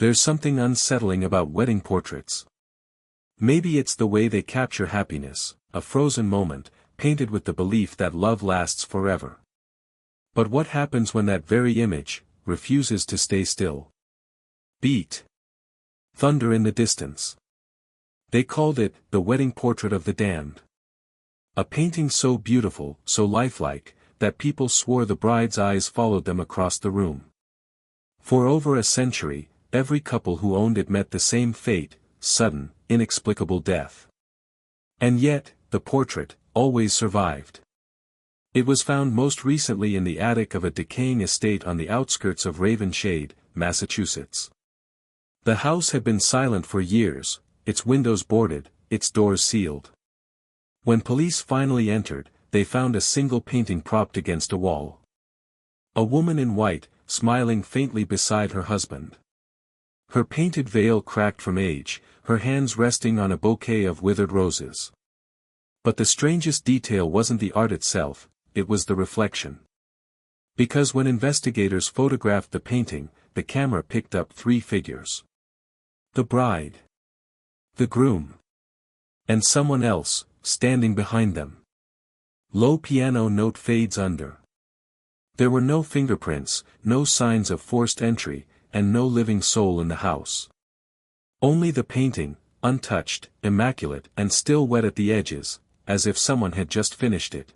There's something unsettling about wedding portraits. Maybe it's the way they capture happiness, a frozen moment, painted with the belief that love lasts forever. But what happens when that very image refuses to stay still? Beat. Thunder in the distance. They called it the wedding portrait of the damned. A painting so beautiful, so lifelike, that people swore the bride's eyes followed them across the room. For over a century, every couple who owned it met the same fate, sudden, inexplicable death. And yet, the portrait always survived. It was found most recently in the attic of a decaying estate on the outskirts of Ravenshade, Massachusetts. The house had been silent for years, its windows boarded, its doors sealed. When police finally entered, they found a single painting propped against a wall. A woman in white, smiling faintly beside her husband. Her painted veil cracked from age, her hands resting on a bouquet of withered roses. But the strangest detail wasn't the art itself, it was the reflection. Because when investigators photographed the painting, the camera picked up three figures. The bride. The groom. And someone else, standing behind them. Low piano note fades under. There were no fingerprints, no signs of forced entry, and no living soul in the house. Only the painting, untouched, immaculate, and still wet at the edges, as if someone had just finished it.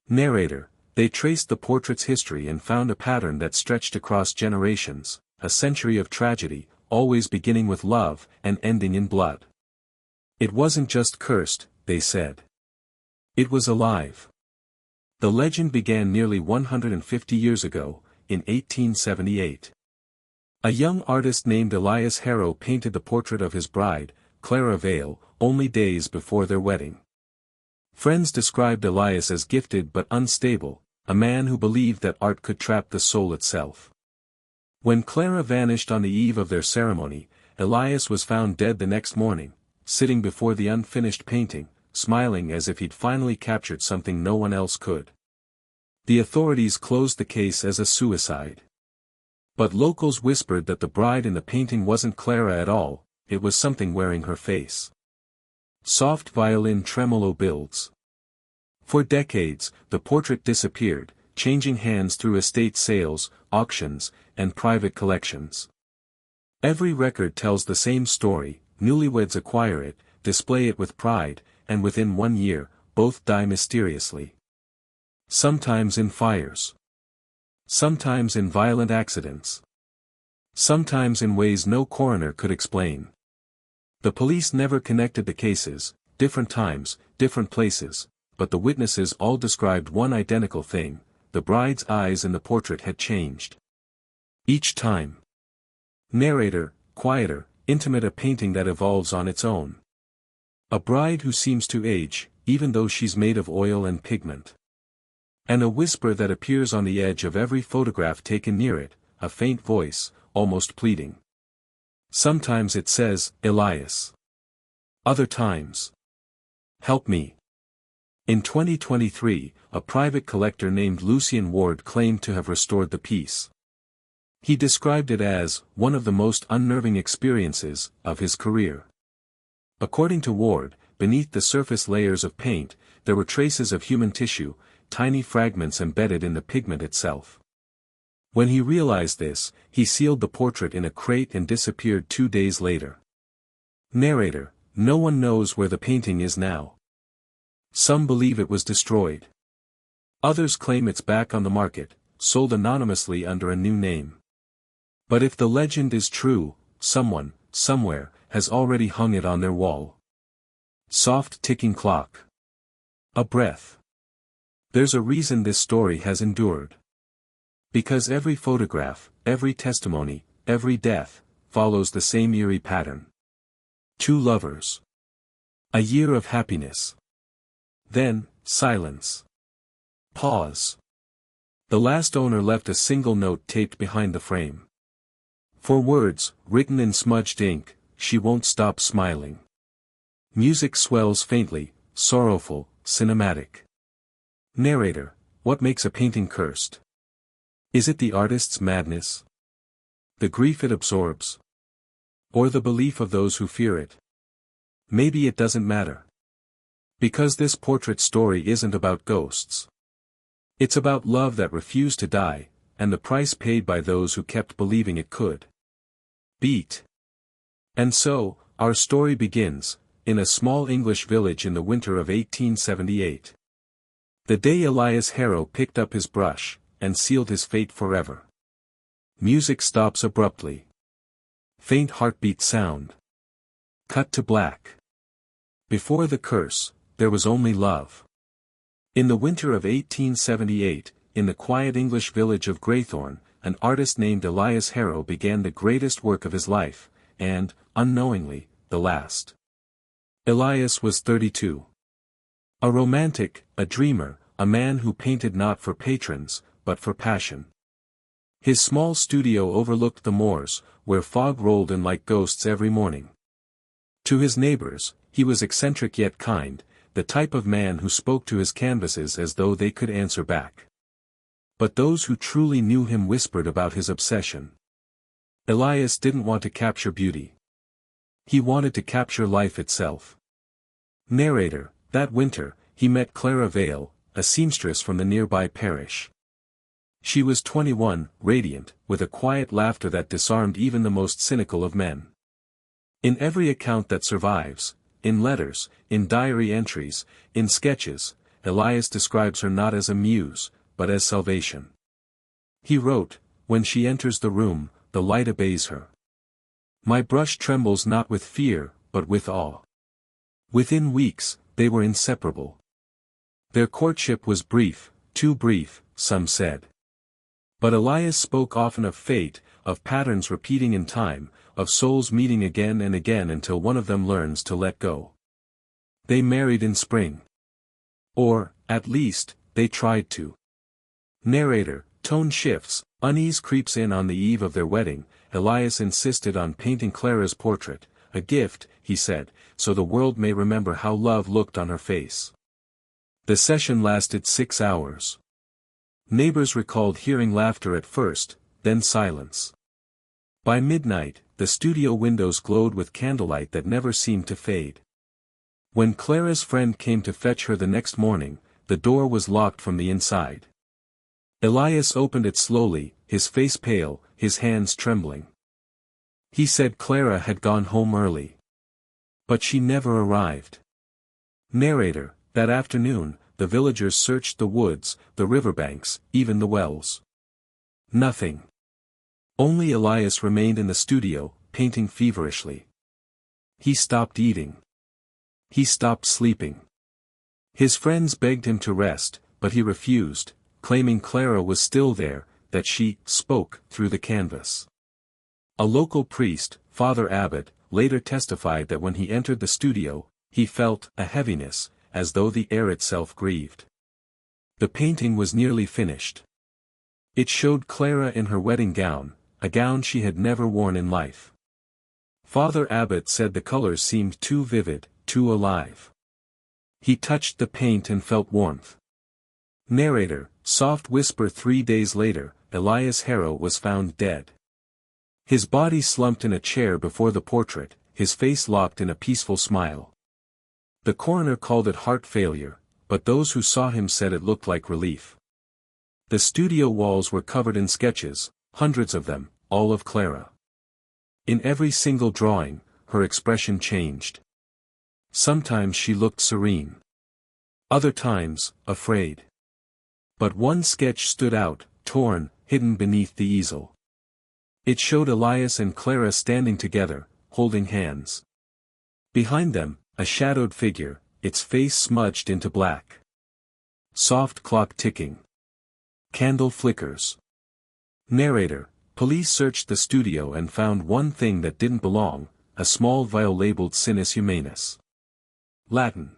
Narrator, they traced the portrait's history and found a pattern that stretched across generations, a century of tragedy, always beginning with love and ending in blood. It wasn't just cursed, they said. It was alive. The legend began nearly 150 years ago, in 1878. A young artist named Elias Harrow painted the portrait of his bride, Clara Vale, only days before their wedding. Friends described Elias as gifted but unstable, a man who believed that art could trap the soul itself. When Clara vanished on the eve of their ceremony, Elias was found dead the next morning, sitting before the unfinished painting, smiling as if he'd finally captured something no one else could. The authorities closed the case as a suicide. But locals whispered that the bride in the painting wasn't Clara at all, it was something wearing her face. Soft violin tremolo builds. For decades, the portrait disappeared, changing hands through estate sales, auctions, and private collections. Every record tells the same story: newlyweds acquire it, display it with pride, and within 1 year, both die mysteriously. Sometimes in fires. Sometimes in violent accidents. Sometimes in ways no coroner could explain. The police never connected the cases, different times, different places, but the witnesses all described one identical thing: the bride's eyes in the portrait had changed. Each time. Narrator, quieter, intimate, a painting that evolves on its own. A bride who seems to age, even though she's made of oil and pigment. And a whisper that appears on the edge of every photograph taken near it, a faint voice, almost pleading. Sometimes it says, Elias. Other times, help me. In 2023, a private collector named Lucien Ward claimed to have restored the piece. He described it as one of the most unnerving experiences of his career. According to Ward, beneath the surface layers of paint, there were traces of human tissue, tiny fragments embedded in the pigment itself. When he realized this, he sealed the portrait in a crate and disappeared 2 days later. Narrator, no one knows where the painting is now. Some believe it was destroyed. Others claim it's back on the market, sold anonymously under a new name. But if the legend is true, someone, somewhere, has already hung it on their wall. Soft ticking clock. A breath. There's a reason this story has endured. Because every photograph, every testimony, every death, follows the same eerie pattern. 2 lovers. A year of happiness. Then, silence. Pause. The last owner left a single note taped behind the frame. For words, written in smudged ink, she won't stop smiling. Music swells faintly, sorrowful, cinematic. Narrator, what makes a painting cursed? Is it the artist's madness? The grief it absorbs? Or the belief of those who fear it? Maybe it doesn't matter. Because this portrait story isn't about ghosts. It's about love that refused to die, and the price paid by those who kept believing it could. Beat. And so, our story begins, in a small English village in the winter of 1878. The day Elias Harrow picked up his brush, and sealed his fate forever. Music stops abruptly. Faint heartbeat sound. Cut to black. Before the curse, there was only love. In the winter of 1878, in the quiet English village of Greythorne, an artist named Elias Harrow began the greatest work of his life, and, unknowingly, the last. Elias was 32. A romantic, a dreamer, a man who painted not for patrons, but for passion. His small studio overlooked the moors, where fog rolled in like ghosts every morning. To his neighbors, he was eccentric yet kind, the type of man who spoke to his canvases as though they could answer back. But those who truly knew him whispered about his obsession. Elias didn't want to capture beauty. He wanted to capture life itself. Narrator, that winter, he met Clara Vale, a seamstress from the nearby parish. She was 21, radiant, with a quiet laughter that disarmed even the most cynical of men. In every account that survives, in letters, in diary entries, in sketches, Elias describes her not as a muse, but as salvation. He wrote, "When she enters the room, the light obeys her. My brush trembles not with fear, but with awe." Within weeks, they were inseparable. Their courtship was brief, too brief, some said. But Elias spoke often of fate, of patterns repeating in time, of souls meeting again and again until one of them learns to let go. They married in spring. Or, at least, they tried to. Narrator, tone shifts, unease creeps in on the eve of their wedding. Elias insisted on painting Clara's portrait, a gift, he said, so the world may remember how love looked on her face. The session lasted 6 hours. Neighbors recalled hearing laughter at first, then silence. By midnight, the studio windows glowed with candlelight that never seemed to fade. When Clara's friend came to fetch her the next morning, the door was locked from the inside. Elias opened it slowly, his face pale, his hands trembling. He said Clara had gone home early. But she never arrived. Narrator, that afternoon, the villagers searched the woods, the riverbanks, even the wells. Nothing. Only Elias remained in the studio, painting feverishly. He stopped eating. He stopped sleeping. His friends begged him to rest, but he refused, claiming Clara was still there, that she spoke through the canvas. A local priest, Father Abbot, later testified that when he entered the studio, he felt a heaviness, as though the air itself grieved. The painting was nearly finished. It showed Clara in her wedding gown, a gown she had never worn in life. Father Abbot said the colors seemed too vivid, too alive. He touched the paint and felt warmth. Narrator, soft whisper 3 days later, Elias Harrow was found dead. His body slumped in a chair before the portrait, his face locked in a peaceful smile. The coroner called it heart failure, but those who saw him said it looked like relief. The studio walls were covered in sketches, hundreds of them, all of Clara. In every single drawing, her expression changed. Sometimes she looked serene. Other times, afraid. But one sketch stood out, torn, hidden beneath the easel. It showed Elias and Clara standing together, holding hands. Behind them, a shadowed figure, its face smudged into black. Soft clock ticking. Candle flickers. Narrator, police searched the studio and found one thing that didn't belong, a small vial labeled Sinus Humanus. Latin.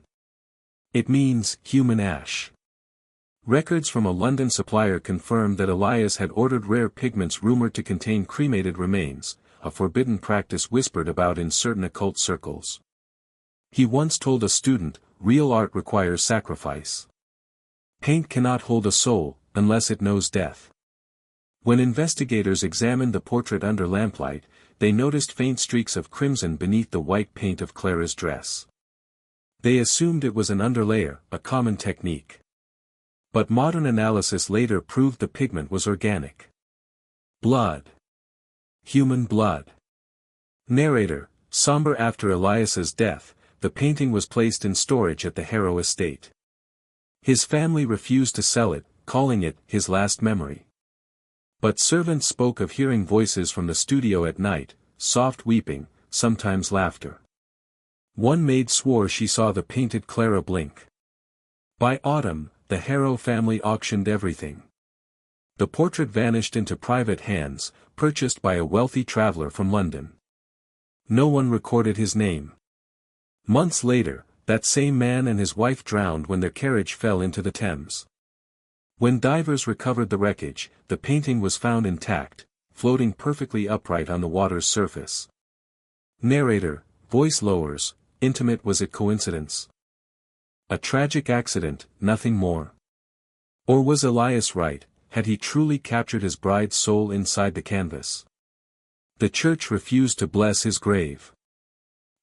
It means, human ash. Records from a London supplier confirmed that Elias had ordered rare pigments rumored to contain cremated remains, a forbidden practice whispered about in certain occult circles. He once told a student, real art requires sacrifice. Paint cannot hold a soul, unless it knows death. When investigators examined the portrait under lamplight, they noticed faint streaks of crimson beneath the white paint of Clara's dress. They assumed it was an underlayer, a common technique. But modern analysis later proved the pigment was organic. Blood. Human blood. Narrator, somber after Elias's death, the painting was placed in storage at the Harrow estate. His family refused to sell it, calling it his last memory. But servants spoke of hearing voices from the studio at night, soft weeping, sometimes laughter. One maid swore she saw the painted Clara blink. By autumn, the Harrow family auctioned everything. The portrait vanished into private hands, purchased by a wealthy traveler from London. No one recorded his name. Months later, that same man and his wife drowned when their carriage fell into the Thames. When divers recovered the wreckage, the painting was found intact, floating perfectly upright on the water's surface. Narrator, voice lowers, intimate. Was it coincidence? A tragic accident, nothing more. Or was Elias right? Had he truly captured his bride's soul inside the canvas? The church refused to bless his grave.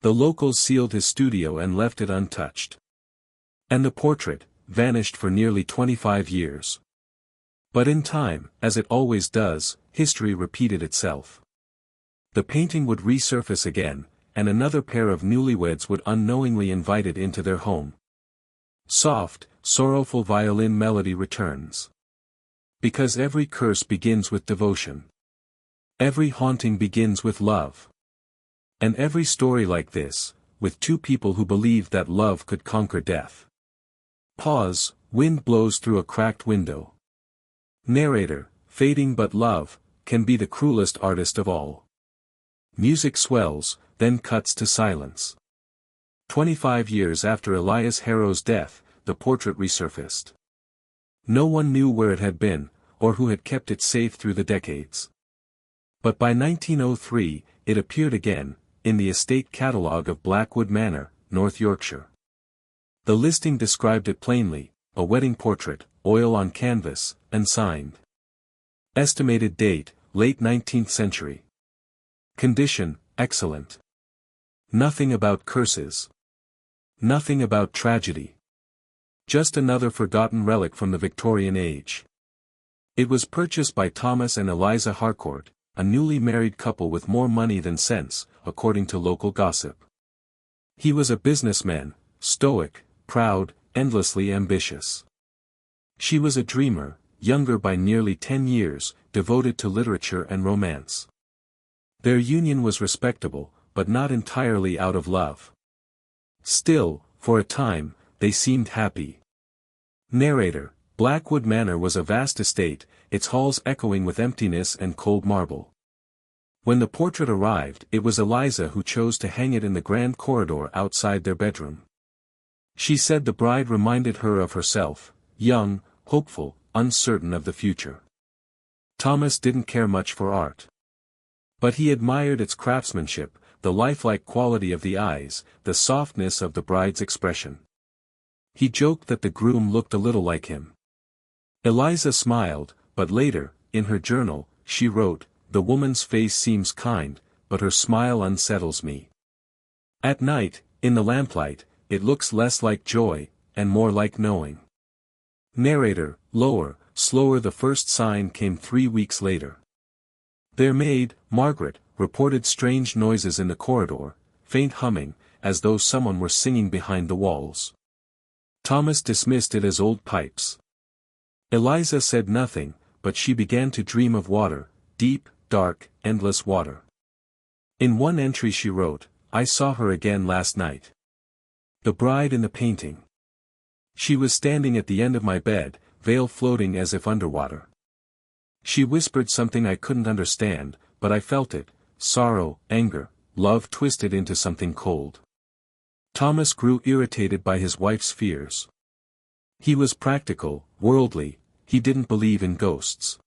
The locals sealed his studio and left it untouched. And the portrait vanished for nearly 25 years. But in time, as it always does, history repeated itself. The painting would resurface again, and another pair of newlyweds would unknowingly invite it into their home. Soft, sorrowful violin melody returns. Because every curse begins with devotion. Every haunting begins with love. And every story like this, with two people who believed that love could conquer death. Pause, wind blows through a cracked window. Narrator, fading but love, can be the cruelest artist of all. Music swells, then cuts to silence. 25 years after Elias Harrow's death, the portrait resurfaced. No one knew where it had been, or who had kept it safe through the decades. But by 1903, it appeared again, in the estate catalogue of Blackwood Manor, North Yorkshire. The listing described it plainly, a wedding portrait, oil on canvas, and signed. Estimated date, late 19th century. Condition, excellent. Nothing about curses. Nothing about tragedy. Just another forgotten relic from the Victorian age. It was purchased by Thomas and Eliza Harcourt, a newly married couple with more money than sense, according to local gossip. He was a businessman, stoic, proud, endlessly ambitious. She was a dreamer, younger by nearly 10 years, devoted to literature and romance. Their union was respectable, but not entirely out of love. Still, for a time, they seemed happy. Narrator, Blackwood Manor was a vast estate, its halls echoing with emptiness and cold marble. When the portrait arrived, it was Eliza who chose to hang it in the grand corridor outside their bedroom. She said the bride reminded her of herself, young, hopeful, uncertain of the future. Thomas didn't care much for art. But he admired its craftsmanship, the lifelike quality of the eyes, the softness of the bride's expression. He joked that the groom looked a little like him. Eliza smiled, but later, in her journal, she wrote, "The woman's face seems kind, but her smile unsettles me. At night, in the lamplight, it looks less like joy, and more like knowing." Narrator, lower, slower. The first sign came 3 weeks later. Their maid, Margaret, reported strange noises in the corridor, faint humming, as though someone were singing behind the walls. Thomas dismissed it as old pipes. Eliza said nothing, but she began to dream of water, deep, dark, endless water. In one entry she wrote, "I saw her again last night. The bride in the painting. She was standing at the end of my bed, veil floating as if underwater. She whispered something I couldn't understand, but I felt it, sorrow, anger, love twisted into something cold." Thomas grew irritated by his wife's fears. He was practical, worldly, he didn't believe in ghosts.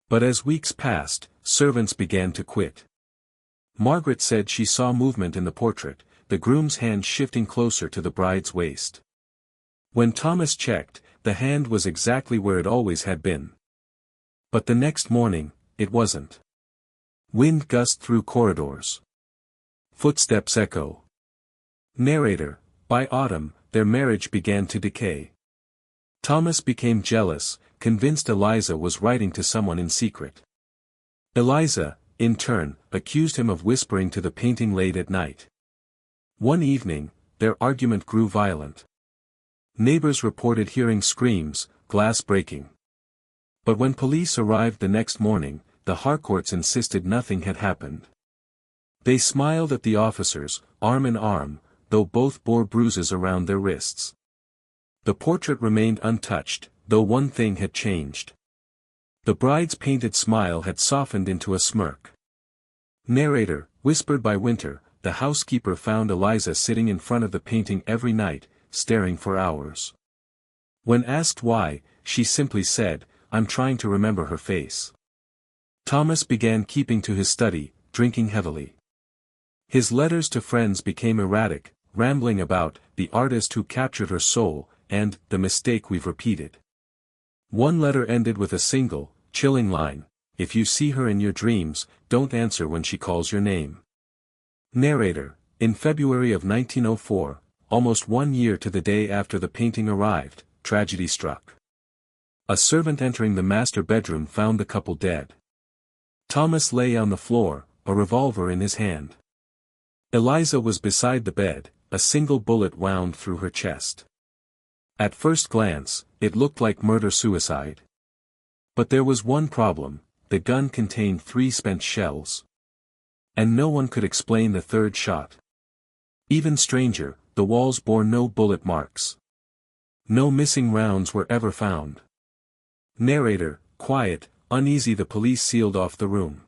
But as weeks passed, servants began to quit. Margaret said she saw movement in the portrait, the groom's hand shifting closer to the bride's waist. When Thomas checked, the hand was exactly where it always had been. But the next morning, it wasn't. Wind gust through corridors. Footsteps echo. Narrator, by autumn, their marriage began to decay. Thomas became jealous, convinced Eliza was writing to someone in secret. Eliza, in turn, accused him of whispering to the painting late at night. One evening, their argument grew violent. Neighbors reported hearing screams, glass breaking. But when police arrived the next morning, the Harcourts insisted nothing had happened. They smiled at the officers, arm in arm, though both bore bruises around their wrists. The portrait remained untouched, though one thing had changed. The bride's painted smile had softened into a smirk. Narrator, whispered by Winter, the housekeeper found Eliza sitting in front of the painting every night, staring for hours. When asked why, she simply said, "I'm trying to remember her face." Thomas began keeping to his study, drinking heavily. His letters to friends became erratic, rambling about the artist who captured her soul, and the mistake we've repeated. One letter ended with a single, chilling line: "If you see her in your dreams, don't answer when she calls your name." Narrator, in February of 1904, almost 1 year to the day after the painting arrived, tragedy struck. A servant entering the master bedroom found the couple dead. Thomas lay on the floor, a revolver in his hand. Eliza was beside the bed, a single bullet wound through her chest. At first glance, it looked like murder-suicide. But there was one problem: the gun contained 3 spent shells. And no one could explain the third shot. Even stranger, the walls bore no bullet marks. No missing rounds were ever found. Narrator, quiet, uneasy. The police sealed off the room.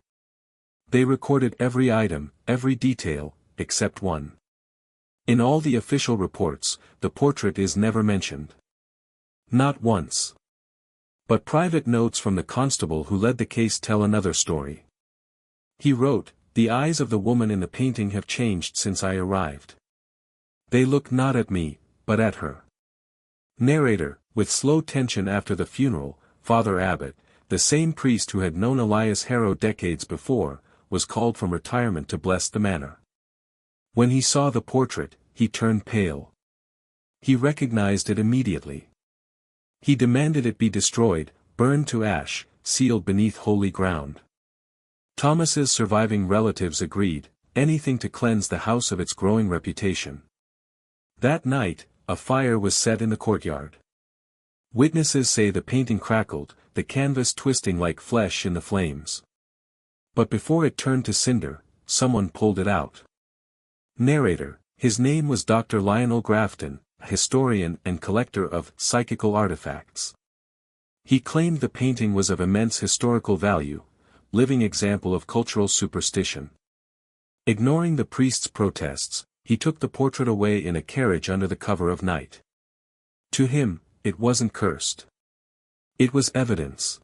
They recorded every item, every detail, except one. In all the official reports, the portrait is never mentioned. Not once. But private notes from the constable who led the case tell another story. He wrote, "The eyes of the woman in the painting have changed since I arrived. They look not at me, but at her." Narrator, with slow tension. After the funeral, Father Abbott, the same priest who had known Elias Harrow decades before, was called from retirement to bless the manor. When he saw the portrait, he turned pale. He recognized it immediately. He demanded it be destroyed, burned to ash, sealed beneath holy ground. Thomas's surviving relatives agreed, anything to cleanse the house of its growing reputation. That night, a fire was set in the courtyard. Witnesses say the painting crackled, the canvas twisting like flesh in the flames. But before it turned to cinder, someone pulled it out. Narrator, his name was Dr. Lionel Grafton, a historian and collector of psychical artifacts. He claimed the painting was of immense historical value, living example of cultural superstition. Ignoring the priest's protests, he took the portrait away in a carriage under the cover of night. To him, it wasn't cursed. It was evidence.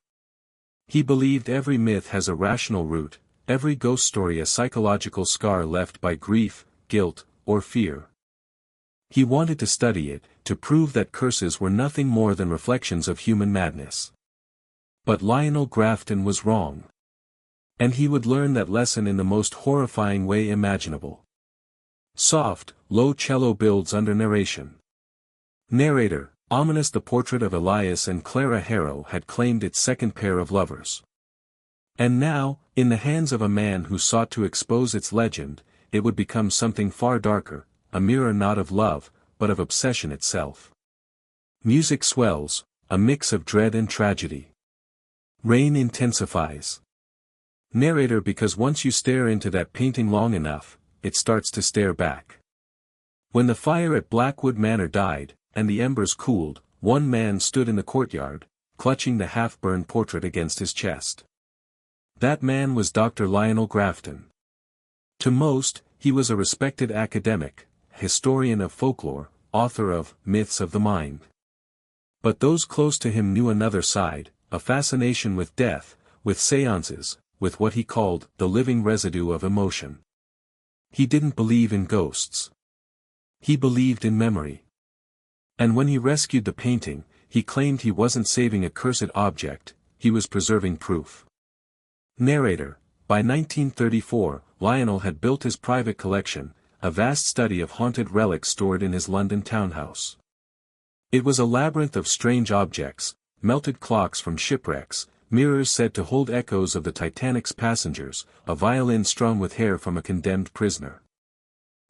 He believed every myth has a rational root, every ghost story a psychological scar left by grief, guilt, or fear. He wanted to study it, to prove that curses were nothing more than reflections of human madness. But Lionel Grafton was wrong. And he would learn that lesson in the most horrifying way imaginable. Soft, low cello builds under narration. Narrator, ominous. The portrait of Elias and Clara Harrow had claimed its second pair of lovers. And now, in the hands of a man who sought to expose its legend, it would become something far darker, a mirror not of love, but of obsession itself. Music swells, a mix of dread and tragedy. Rain intensifies. Narrator, because once you stare into that painting long enough, it starts to stare back. When the fire at Blackwood Manor died, and the embers cooled, one man stood in the courtyard, clutching the half-burned portrait against his chest. That man was Dr. Lionel Grafton. To most, he was a respected academic, historian of folklore, author of Myths of the Mind. But those close to him knew another side, a fascination with death, with seances, with what he called the living residue of emotion. He didn't believe in ghosts. He believed in memory. And when he rescued the painting, he claimed he wasn't saving a cursed object, he was preserving proof. Narrator, By 1934, Lionel had built his private collection, a vast study of haunted relics stored in his London townhouse. It was a labyrinth of strange objects, melted clocks from shipwrecks, mirrors said to hold echoes of the Titanic's passengers, a violin strung with hair from a condemned prisoner.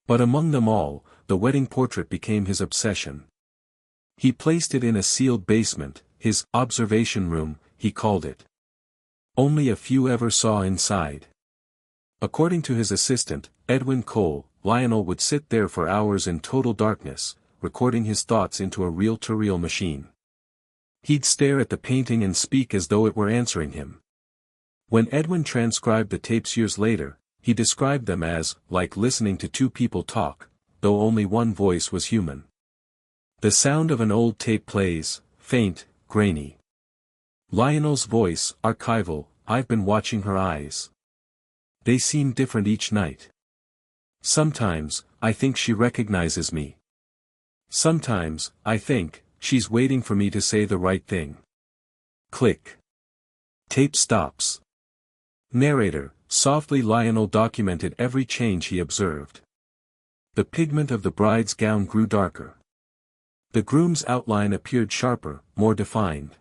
But among them all, the wedding portrait became his obsession. He placed it in a sealed basement, his observation room, he called it. Only a few ever saw inside. According to his assistant, Edwin Cole, Lionel would sit there for hours in total darkness, recording his thoughts into a reel-to-reel machine. He'd stare at the painting and speak as though it were answering him. When Edwin transcribed the tapes years later, he described them as, like listening to two people talk, though only one voice was human. The sound of an old tape plays, faint, grainy. Lionel's voice, archival, I've been watching her eyes. They seem different each night. Sometimes, I think she recognizes me. Sometimes, I think, she's waiting for me to say the right thing. Click. Tape stops. Narrator, softly Lionel documented every change he observed. The pigment of the bride's gown grew darker. The groom's outline appeared sharper, more defined.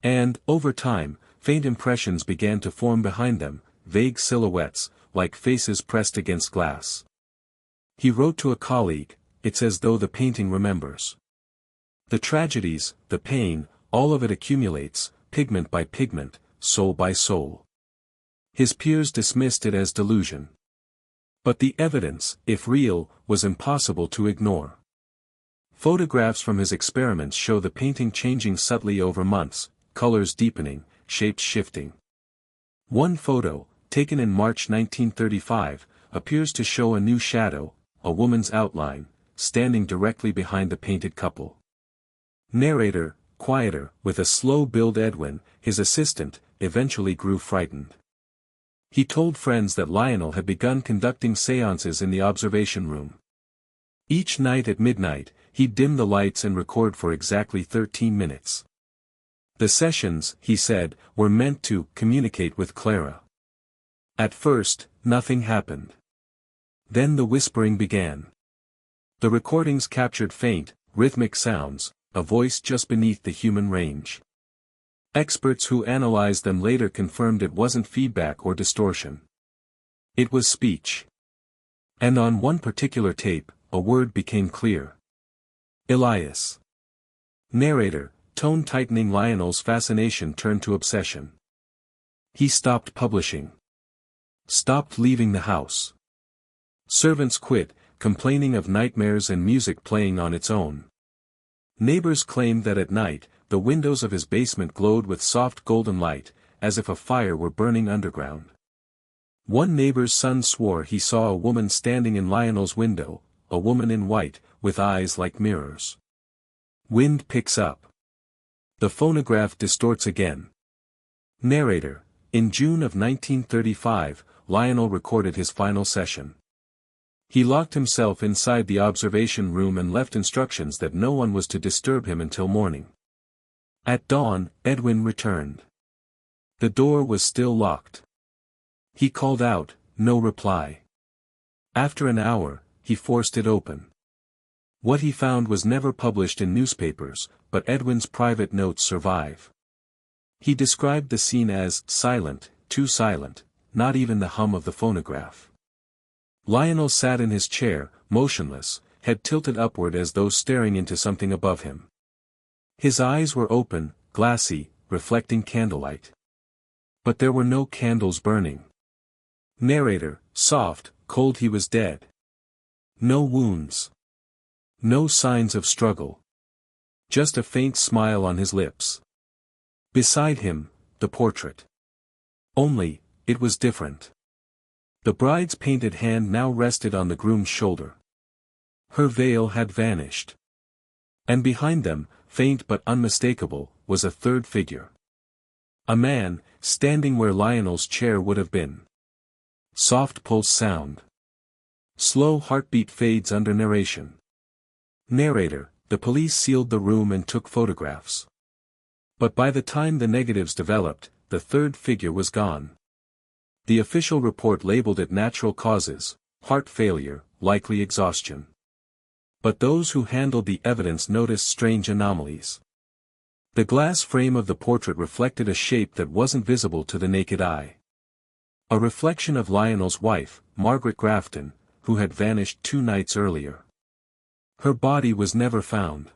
And, over time, faint impressions began to form behind them, vague silhouettes, like faces pressed against glass. He wrote to a colleague, it's as though the painting remembers. The tragedies, the pain, all of it accumulates, pigment by pigment, soul by soul. His peers dismissed it as delusion. But the evidence, if real, was impossible to ignore. Photographs from his experiments show the painting changing subtly over months, colors deepening, shapes shifting. One photo, taken in March 1935, appears to show a new shadow, a woman's outline, standing directly behind the painted couple. Narrator, quieter, with a slow build. Edwin, his assistant, eventually grew frightened. He told friends that Lionel had begun conducting séances in the observation room. Each night at midnight, he'd dim the lights and record for exactly 13 minutes. The sessions, he said, were meant to communicate with Clara. At first, nothing happened. Then the whispering began. The recordings captured faint, rhythmic sounds, a voice just beneath the human range. Experts who analyzed them later confirmed it wasn't feedback or distortion. It was speech. And on one particular tape, a word became clear. Elias. Narrator, tone tightening. Lionel's fascination turned to obsession. He stopped publishing. Stopped leaving the house. Servants quit, complaining of nightmares and music playing on its own. Neighbors claimed that at night, the windows of his basement glowed with soft golden light, as if a fire were burning underground. One neighbor's son swore he saw a woman standing in Lionel's window, a woman in white, with eyes like mirrors. Wind picks up. The phonograph distorts again. Narrator, in June of 1935, Lionel recorded his final session. He locked himself inside the observation room and left instructions that no one was to disturb him until morning. At dawn, Edwin returned. The door was still locked. He called out, no reply. After an hour, he forced it open. What he found was never published in newspapers, but Edwin's private notes survive. He described the scene as silent, too silent, not even the hum of the phonograph. Lionel sat in his chair, motionless, head tilted upward as though staring into something above him. His eyes were open, glassy, reflecting candlelight. But there were no candles burning. Narrator, soft, cold. He was dead. No wounds. No signs of struggle. Just a faint smile on his lips. Beside him, the portrait. Only, it was different. The bride's painted hand now rested on the groom's shoulder. Her veil had vanished. And behind them, faint but unmistakable, was a third figure. A man, standing where Lionel's chair would have been. Soft pulse sound. Slow heartbeat fades under narration. Narrator, the police sealed the room and took photographs. But by the time the negatives developed, the third figure was gone. The official report labeled it natural causes, heart failure, likely exhaustion. But those who handled the evidence noticed strange anomalies. The glass frame of the portrait reflected a shape that wasn't visible to the naked eye. A reflection of Lionel's wife, Margaret Grafton, who had vanished 2 nights earlier. Her body was never found.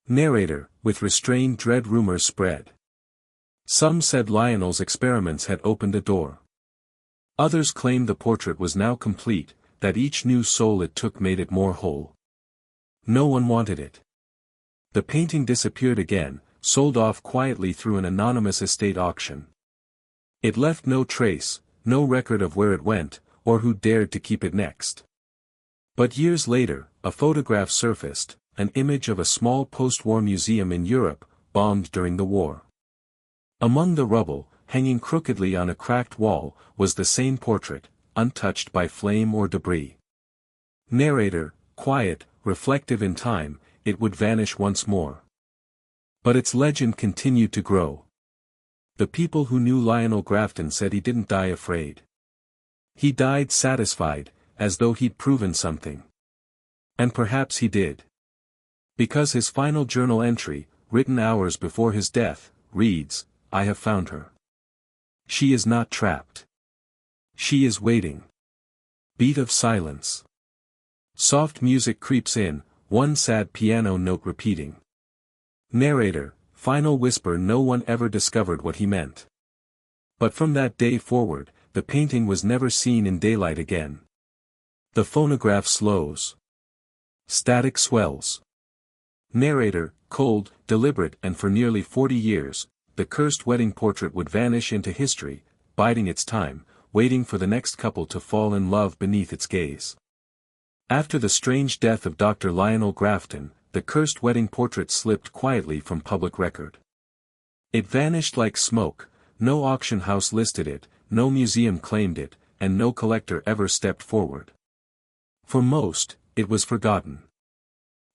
Narrator, with restrained dread rumors spread. Some said Lionel's experiments had opened a door. Others claimed the portrait was now complete, that each new soul it took made it more whole. No one wanted it. The painting disappeared again, sold off quietly through an anonymous estate auction. It left no trace, no record of where it went, or who dared to keep it next. But years later, a photograph surfaced, an image of a small post-war museum in Europe, bombed during the war. Among the rubble, hanging crookedly on a cracked wall, was the same portrait, untouched by flame or debris. Narrator, quiet, reflective in time, it would vanish once more. But its legend continued to grow. The people who knew Lionel Grafton said he didn't die afraid. He died satisfied, as though he'd proven something. And perhaps he did. Because his final journal entry, written hours before his death, reads, "I have found her. She is not trapped. She is waiting." Beat of silence. Soft music creeps in, one sad piano note repeating. Narrator, final whisper. No one ever discovered what he meant. But from that day forward, the painting was never seen in daylight again. The phonograph slows. Static swells. Narrator, cold, deliberate, and for nearly 40 years, the cursed wedding portrait would vanish into history, biding its time, waiting for the next couple to fall in love beneath its gaze. After the strange death of Dr. Lionel Grafton, the cursed wedding portrait slipped quietly from public record. It vanished like smoke, no auction house listed it, no museum claimed it, and no collector ever stepped forward. For most, it was forgotten.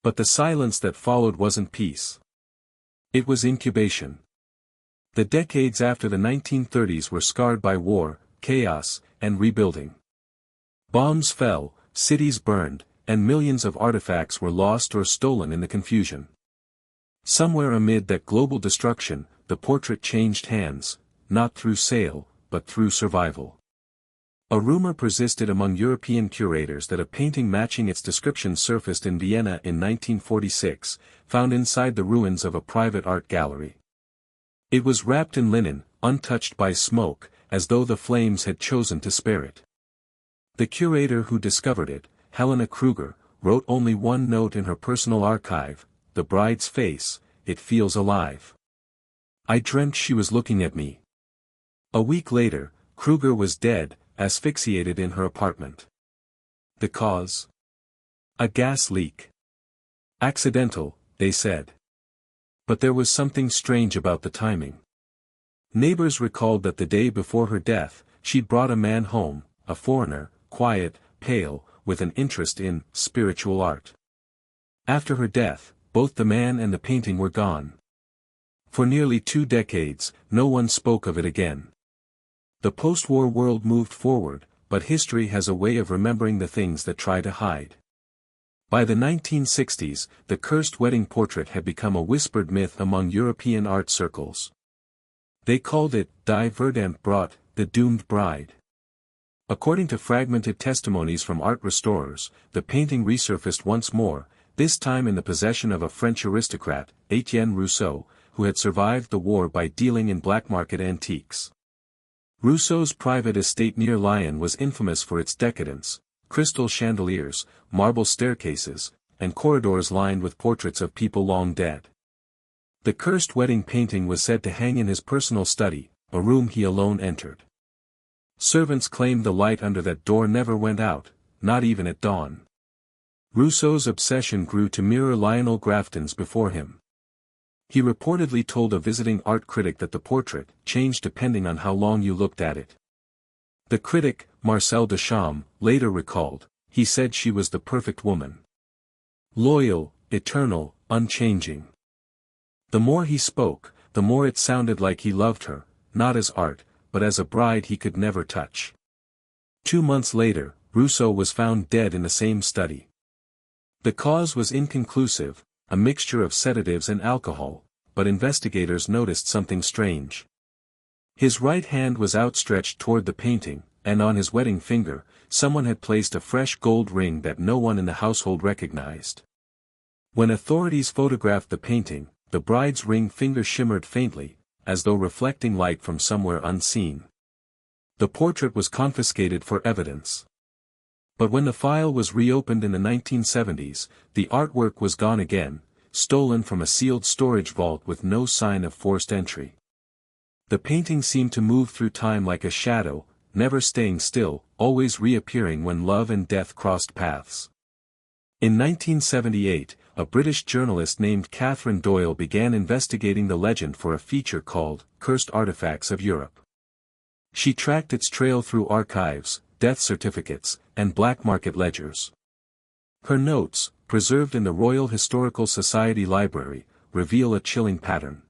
But the silence that followed wasn't peace. It was incubation. The decades after the 1930s were scarred by war, chaos, and rebuilding. Bombs fell, cities burned, and millions of artifacts were lost or stolen in the confusion. Somewhere amid that global destruction, the portrait changed hands, not through sale, but through survival. A rumor persisted among European curators that a painting matching its description surfaced in Vienna in 1946, found inside the ruins of a private art gallery. It was wrapped in linen, untouched by smoke, as though the flames had chosen to spare it. The curator who discovered it, Helena Kruger, wrote only one note in her personal archive: "The bride's face, it feels alive. I dreamt she was looking at me." A week later, Kruger was dead, asphyxiated in her apartment. The cause? A gas leak. Accidental, they said. But there was something strange about the timing. Neighbors recalled that the day before her death, she'd brought a man home, a foreigner, quiet, pale, with an interest in spiritual art. After her death, both the man and the painting were gone. For nearly 2 decades, no one spoke of it again. The post-war world moved forward, but history has a way of remembering the things that try to hide. By the 1960s, the cursed wedding portrait had become a whispered myth among European art circles. They called it Die Verdammt Braut, the doomed bride. According to fragmented testimonies from art restorers, the painting resurfaced once more, this time in the possession of a French aristocrat, Etienne Rousseau, who had survived the war by dealing in black market antiques. Rousseau's private estate near Lyon was infamous for its decadence: crystal chandeliers, marble staircases, and corridors lined with portraits of people long dead. The cursed wedding painting was said to hang in his personal study, a room he alone entered. Servants claimed the light under that door never went out, not even at dawn. Rousseau's obsession grew to mirror Lionel Grafton's before him. He reportedly told a visiting art critic that the portrait changed depending on how long you looked at it. The critic, Marcel Duchamp, later recalled, he said she was the perfect woman. Loyal, eternal, unchanging. The more he spoke, the more it sounded like he loved her, not as art, but as a bride he could never touch. 2 months later, Rousseau was found dead in the same study. The cause was inconclusive, a mixture of sedatives and alcohol, but investigators noticed something strange. His right hand was outstretched toward the painting, and on his wedding finger, someone had placed a fresh gold ring that no one in the household recognized. When authorities photographed the painting, the bride's ring finger shimmered faintly, as though reflecting light from somewhere unseen. The portrait was confiscated for evidence. But when the file was reopened in the 1970s, the artwork was gone again, stolen from a sealed storage vault with no sign of forced entry. The painting seemed to move through time like a shadow, never staying still, always reappearing when love and death crossed paths. In 1978, a British journalist named Catherine Doyle began investigating the legend for a feature called Cursed Artifacts of Europe. She tracked its trail through archives, death certificates, and black market ledgers. Her notes, preserved in the Royal Historical Society Library, reveal a chilling pattern.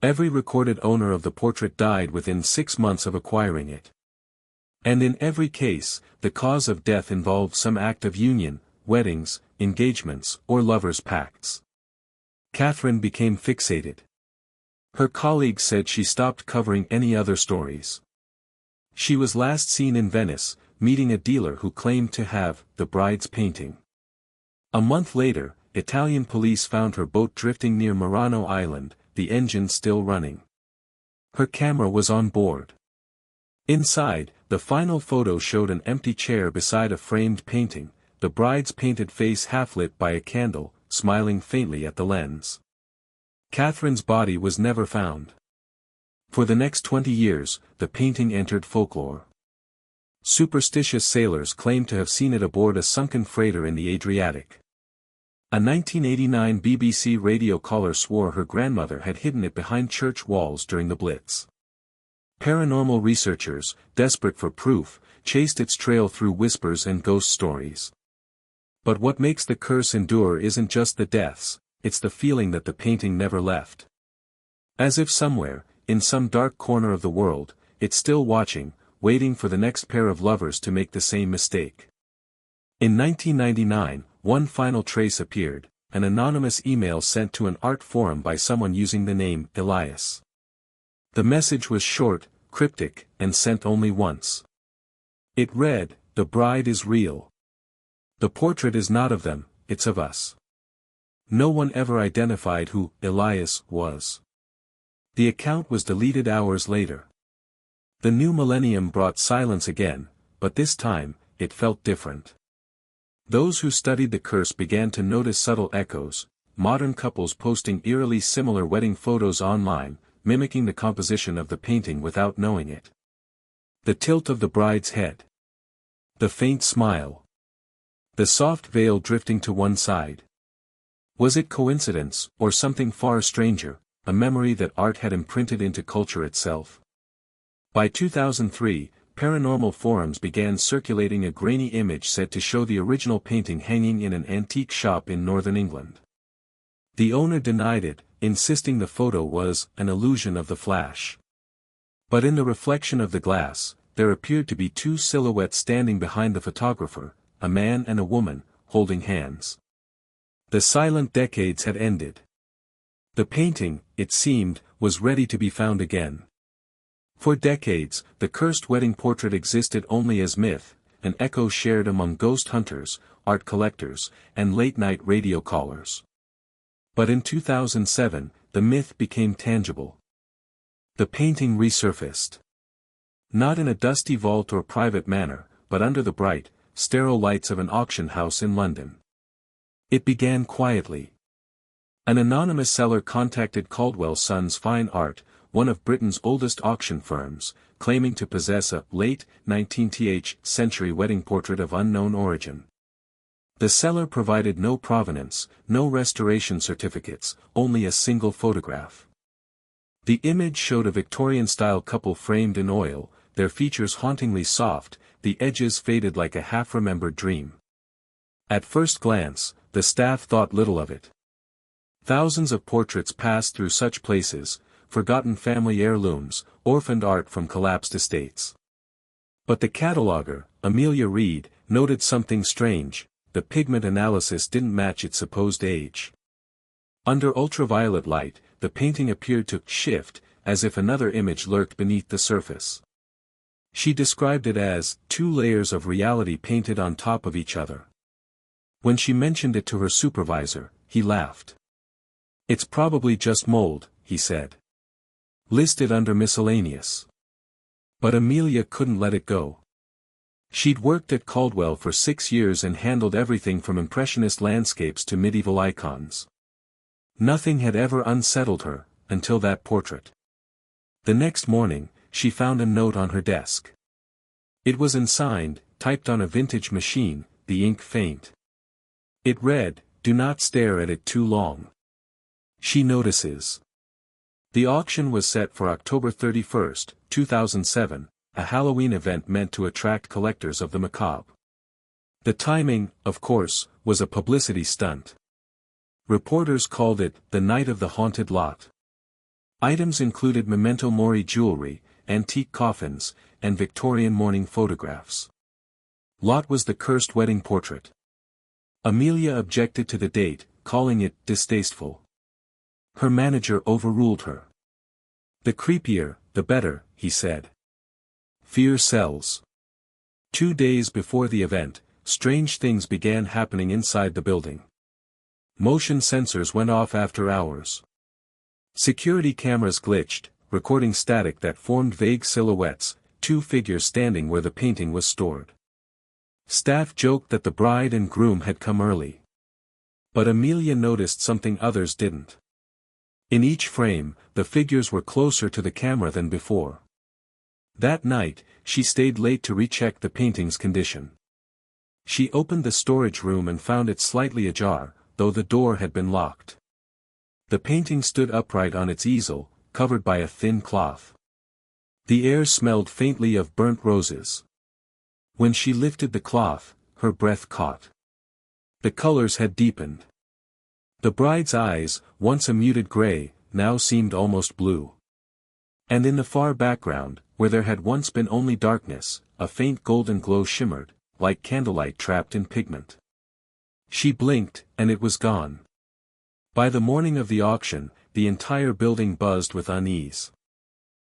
Every recorded owner of the portrait died within 6 months of acquiring it. And in every case, the cause of death involved some act of union, weddings, engagements, or lovers' pacts. Catherine became fixated. Her colleagues said she stopped covering any other stories. She was last seen in Venice, meeting a dealer who claimed to have the bride's painting. A month later, Italian police found her boat drifting near Murano Island, the engine still running. Her camera was on board. Inside, the final photo showed an empty chair beside a framed painting, the bride's painted face half lit by a candle, smiling faintly at the lens. Catherine's body was never found. For the next 20 years, the painting entered folklore. Superstitious sailors claimed to have seen it aboard a sunken freighter in the Adriatic. A 1989 BBC radio caller swore her grandmother had hidden it behind church walls during the Blitz. Paranormal researchers, desperate for proof, chased its trail through whispers and ghost stories. But what makes the curse endure isn't just the deaths, it's the feeling that the painting never left. As if somewhere, in some dark corner of the world, it's still watching, waiting for the next pair of lovers to make the same mistake. In 1999, one final trace appeared, an anonymous email sent to an art forum by someone using the name Elias. The message was short, cryptic, and sent only once. It read, "The bride is real. The portrait is not of them, it's of us." No one ever identified who Elias was. The account was deleted hours later. The new millennium brought silence again, but this time, it felt different. Those who studied the curse began to notice subtle echoes, modern couples posting eerily similar wedding photos online, mimicking the composition of the painting without knowing it. The tilt of the bride's head. The faint smile. The soft veil drifting to one side. Was it coincidence, or something far stranger, a memory that art had imprinted into culture itself? By 2003, paranormal forums began circulating a grainy image said to show the original painting hanging in an antique shop in northern England. The owner denied it, insisting the photo was an illusion of the flash. But in the reflection of the glass, there appeared to be two silhouettes standing behind the photographer, a man and a woman, holding hands. The silent decades had ended. The painting, it seemed, was ready to be found again. For decades, the cursed wedding portrait existed only as myth, an echo shared among ghost hunters, art collectors, and late-night radio callers. But in 2007, the myth became tangible. The painting resurfaced. Not in a dusty vault or private manor, but under the bright, sterile lights of an auction house in London. It began quietly. An anonymous seller contacted Caldwell Sons Fine Art, one of Britain's oldest auction firms, claiming to possess a late 19th century wedding portrait of unknown origin. The seller provided no provenance, no restoration certificates, only a single photograph. The image showed a Victorian-style couple framed in oil, their features hauntingly soft, the edges faded like a half-remembered dream. At first glance, the staff thought little of it. Thousands of portraits passed through such places, forgotten family heirlooms, orphaned art from collapsed estates. But the cataloger, Amelia Reed, noted something strange: the pigment analysis didn't match its supposed age. Under ultraviolet light, the painting appeared to shift, as if another image lurked beneath the surface. She described it as two layers of reality painted on top of each other. When she mentioned it to her supervisor, he laughed. "It's probably just mold," he said. "List it under miscellaneous." But Amelia couldn't let it go. She'd worked at Caldwell for 6 years and handled everything from impressionist landscapes to medieval icons. Nothing had ever unsettled her, until that portrait. The next morning, she found a note on her desk. It was unsigned, typed on a vintage machine, the ink faint. It read, "Do not stare at it too long. She notices." The auction was set for October 31, 2007, a Halloween event meant to attract collectors of the macabre. The timing, of course, was a publicity stunt. Reporters called it the Night of the Haunted Lot. Items included memento mori jewelry, antique coffins, and Victorian mourning photographs. Lot was the cursed wedding portrait. Amelia objected to the date, calling it distasteful. Her manager overruled her. "The creepier, the better," he said. "Fear sells." 2 days before the event, strange things began happening inside the building. Motion sensors went off after hours. Security cameras glitched, recording static that formed vague silhouettes, 2 figures standing where the painting was stored. Staff joked that the bride and groom had come early. But Amelia noticed something others didn't. In each frame, the figures were closer to the camera than before. That night, she stayed late to recheck the painting's condition. She opened the storage room and found it slightly ajar, though the door had been locked. The painting stood upright on its easel, covered by a thin cloth. The air smelled faintly of burnt roses. When she lifted the cloth, her breath caught. The colors had deepened. The bride's eyes, once a muted gray, now seemed almost blue. And in the far background, where there had once been only darkness, a faint golden glow shimmered, like candlelight trapped in pigment. She blinked, and it was gone. By the morning of the auction, the entire building buzzed with unease.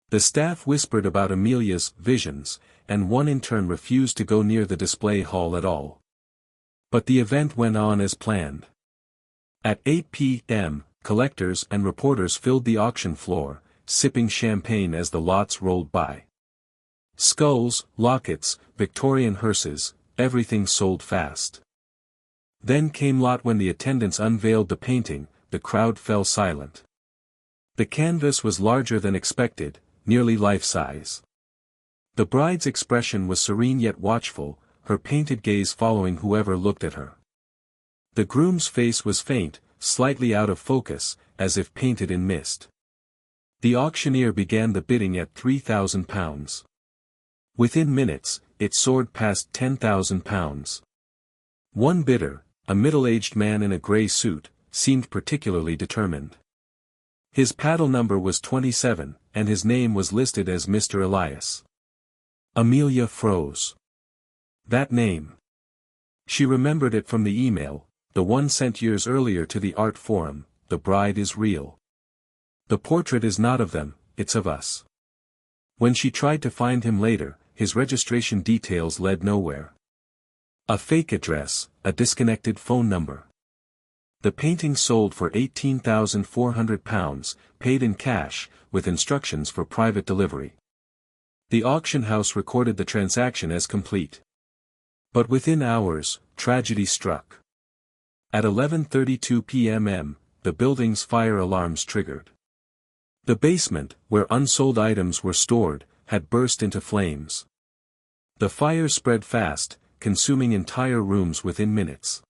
The staff whispered about Amelia's visions, and one intern refused to go near the display hall at all. But the event went on as planned. At 8 p.m., collectors and reporters filled the auction floor, sipping champagne as the lots rolled by. Skulls, lockets, Victorian hearses, everything sold fast. Then came lot when the attendants unveiled the painting, the crowd fell silent. The canvas was larger than expected, nearly life-size. The bride's expression was serene yet watchful, her painted gaze following whoever looked at her. The groom's face was faint, slightly out of focus, as if painted in mist. The auctioneer began the bidding at £3,000. Within minutes, it soared past £10,000. One bidder, a middle-aged man in a grey suit, seemed particularly determined. His paddle number was 27, and his name was listed as Mr. Elias. Amelia froze. That name. She remembered it from the email, the one sent years earlier to the art forum, "The bride is real. The portrait is not of them, it's of us." When she tried to find him later, his registration details led nowhere. A fake address, a disconnected phone number. The painting sold for £18,400, paid in cash, with instructions for private delivery. The auction house recorded the transaction as complete. But within hours, tragedy struck. At 11:32 p.m., the building's fire alarms triggered. The basement, where unsold items were stored, had burst into flames. The fire spread fast, consuming entire rooms within minutes.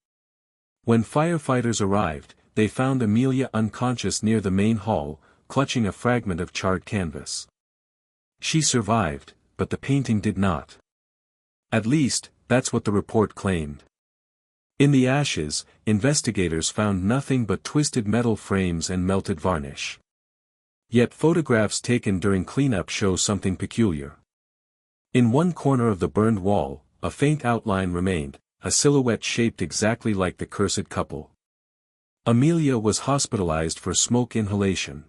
When firefighters arrived, they found Amelia unconscious near the main hall, clutching a fragment of charred canvas. She survived, but the painting did not. At least, that's what the report claimed. In the ashes, investigators found nothing but twisted metal frames and melted varnish. Yet photographs taken during cleanup show something peculiar. In one corner of the burned wall, a faint outline remained, a silhouette shaped exactly like the cursed couple. Amelia was hospitalized for smoke inhalation.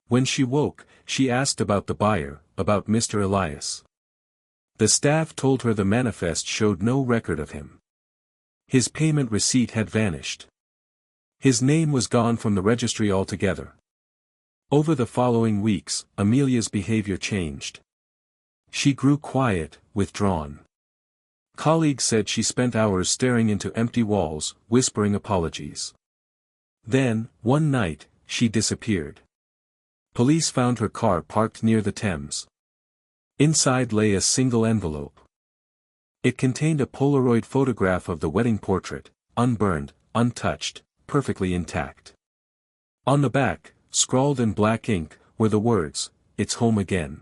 When she woke, she asked about the buyer, about Mr. Elias. The staff told her the manifest showed no record of him. His payment receipt had vanished. His name was gone from the registry altogether. Over the following weeks, Amelia's behavior changed. She grew quiet, withdrawn. Colleagues said she spent hours staring into empty walls, whispering apologies. Then, one night, she disappeared. Police found her car parked near the Thames. Inside lay a single envelope. It contained a Polaroid photograph of the wedding portrait, unburned, untouched, perfectly intact. On the back, scrawled in black ink, were the words, "It's home again."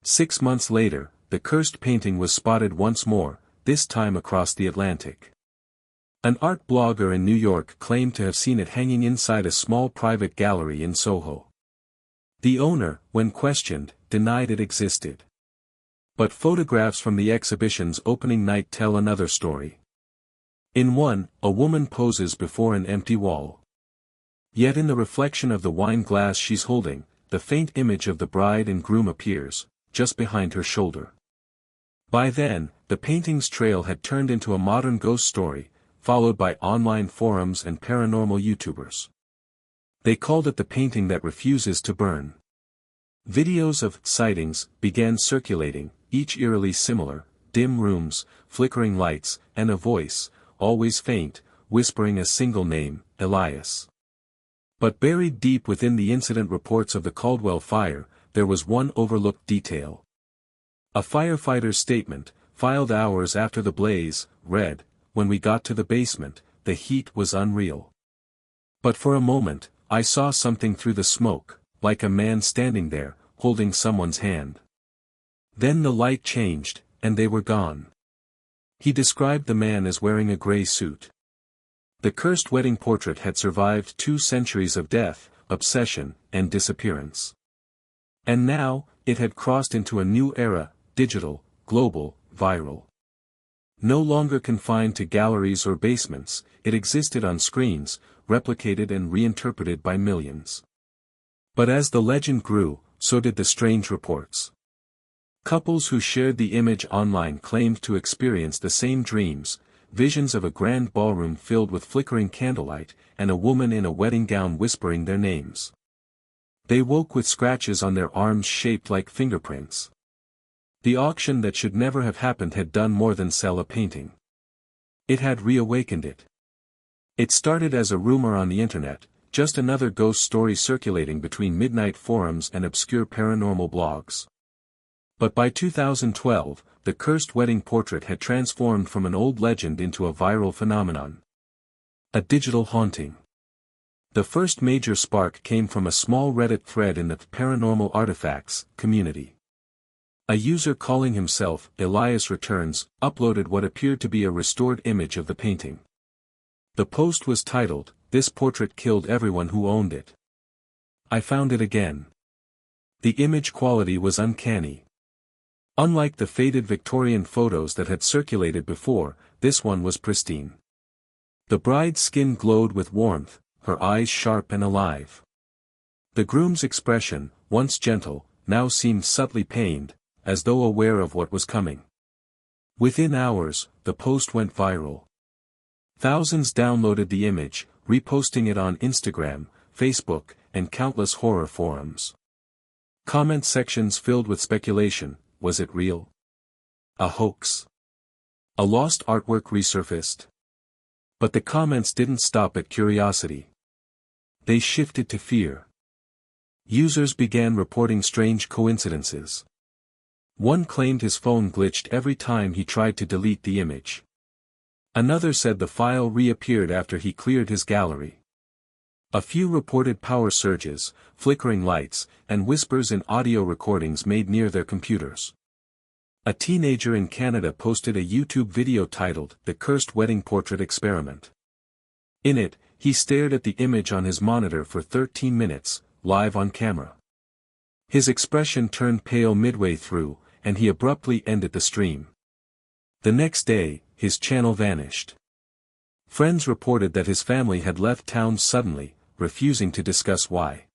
6 months later, the cursed painting was spotted once more, this time across the Atlantic. An art blogger in New York claimed to have seen it hanging inside a small private gallery in Soho. The owner, when questioned, denied it existed. But photographs from the exhibition's opening night tell another story. In one, a woman poses before an empty wall. Yet in the reflection of the wine glass she's holding, the faint image of the bride and groom appears, just behind her shoulder. By then, the painting's trail had turned into a modern ghost story, followed by online forums and paranormal YouTubers. They called it the painting that refuses to burn. Videos of sightings began circulating, each eerily similar: dim rooms, flickering lights, and a voice, always faint, whispering a single name, Elias. But buried deep within the incident reports of the Caldwell fire, there was one overlooked detail. A firefighter's statement, filed hours after the blaze, read, "When we got to the basement, the heat was unreal. But for a moment, I saw something through the smoke, like a man standing there, holding someone's hand. Then the light changed, and they were gone." He described the man as wearing a gray suit. The cursed wedding portrait had survived 2 centuries of death, obsession, and disappearance. And now, it had crossed into a new era, digital, global, viral. No longer confined to galleries or basements, it existed on screens, replicated and reinterpreted by millions. But as the legend grew, so did the strange reports. Couples who shared the image online claimed to experience the same dreams, visions of a grand ballroom filled with flickering candlelight, and a woman in a wedding gown whispering their names. They woke with scratches on their arms shaped like fingerprints. The auction that should never have happened had done more than sell a painting. It had reawakened it. It started as a rumor on the internet, just another ghost story circulating between midnight forums and obscure paranormal blogs. But by 2012, the cursed wedding portrait had transformed from an old legend into a viral phenomenon. A digital haunting. The first major spark came from a small Reddit thread in the paranormal artifacts community. A user calling himself Elias Returns uploaded what appeared to be a restored image of the painting. The post was titled, "This portrait killed everyone who owned it. I found it again." The image quality was uncanny. Unlike the faded Victorian photos that had circulated before, this one was pristine. The bride's skin glowed with warmth, her eyes sharp and alive. The groom's expression, once gentle, now seemed subtly pained, as though aware of what was coming. Within hours, the post went viral. Thousands downloaded the image, reposting it on Instagram, Facebook, and countless horror forums. Comment sections filled with speculation: was it real? A hoax? A lost artwork resurfaced? But the comments didn't stop at curiosity. They shifted to fear. Users began reporting strange coincidences. One claimed his phone glitched every time he tried to delete the image. Another said the file reappeared after he cleared his gallery. A few reported power surges, flickering lights, and whispers in audio recordings made near their computers. A teenager in Canada posted a YouTube video titled, "The Cursed Wedding Portrait Experiment." In it, he stared at the image on his monitor for 13 minutes, live on camera. His expression turned pale midway through, and he abruptly ended the stream. The next day, his channel vanished. Friends reported that his family had left town suddenly, refusing to discuss why.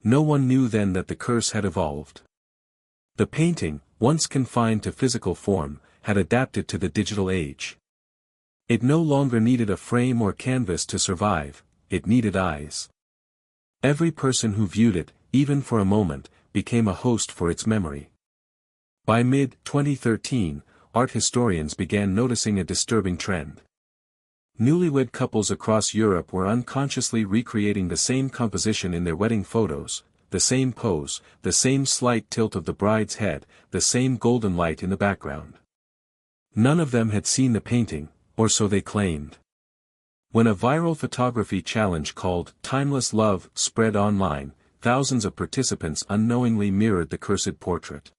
No one knew then that the curse had evolved. The painting, once confined to physical form, had adapted to the digital age. It no longer needed a frame or canvas to survive, it needed eyes. Every person who viewed it, even for a moment, became a host for its memory. By mid-2013, art historians began noticing a disturbing trend. Newlywed couples across Europe were unconsciously recreating the same composition in their wedding photos, the same pose, the same slight tilt of the bride's head, the same golden light in the background. None of them had seen the painting, or so they claimed. When a viral photography challenge called Timeless Love spread online, thousands of participants unknowingly mirrored the cursed portrait.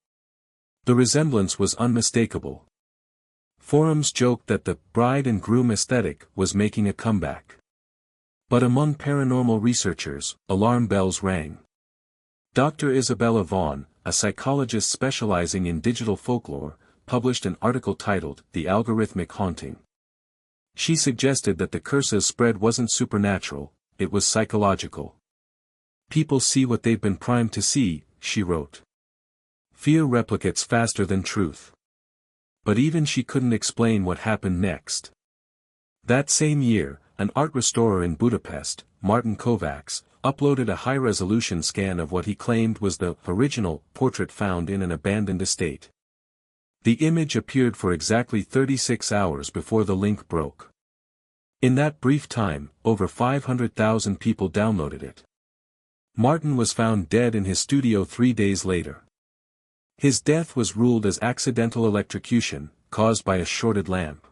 The resemblance was unmistakable. Forums joked that the bride and groom aesthetic was making a comeback. But among paranormal researchers, alarm bells rang. Dr. Isabella Vaughan, a psychologist specializing in digital folklore, published an article titled The Algorithmic Haunting. She suggested that the curse's spread wasn't supernatural, it was psychological. People see what they've been primed to see, she wrote. Fear replicates faster than truth. But even she couldn't explain what happened next. That same year, an art restorer in Budapest, Martin Kovacs, uploaded a high-resolution scan of what he claimed was the original portrait found in an abandoned estate. The image appeared for exactly 36 hours before the link broke. In that brief time, over 500,000 people downloaded it. Martin was found dead in his studio 3 days later. His death was ruled as accidental electrocution, caused by a shorted lamp.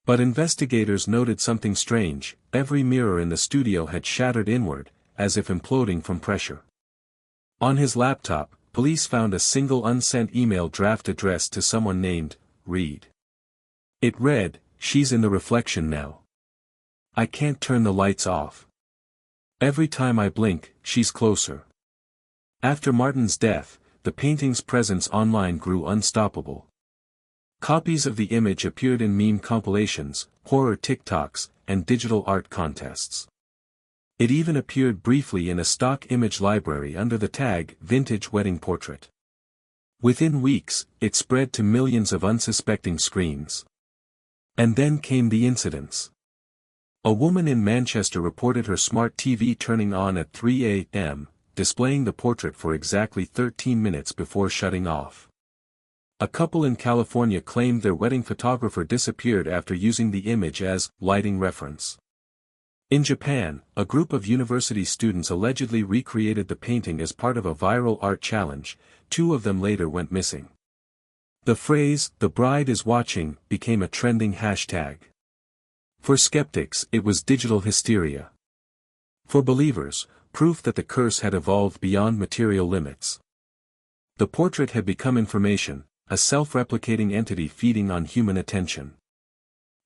But investigators noted something strange: every mirror in the studio had shattered inward, as if imploding from pressure. On his laptop, police found a single unsent email draft addressed to someone named Reed. It read, "She's in the reflection now. I can't turn the lights off. Every time I blink, she's closer." After Martin's death, the painting's presence online grew unstoppable. Copies of the image appeared in meme compilations, horror TikToks, and digital art contests. It even appeared briefly in a stock image library under the tag Vintage Wedding Portrait. Within weeks, it spread to millions of unsuspecting screens. And then came the incidents. A woman in Manchester reported her smart TV turning on at 3 a.m., displaying the portrait for exactly 13 minutes before shutting off. A couple in California claimed their wedding photographer disappeared after using the image as lighting reference. In Japan, a group of university students allegedly recreated the painting as part of a viral art challenge. 2 of them later went missing. The phrase, "the bride is watching," became a trending hashtag. For skeptics, it was digital hysteria. For believers, proof that the curse had evolved beyond material limits. The portrait had become information, a self-replicating entity feeding on human attention.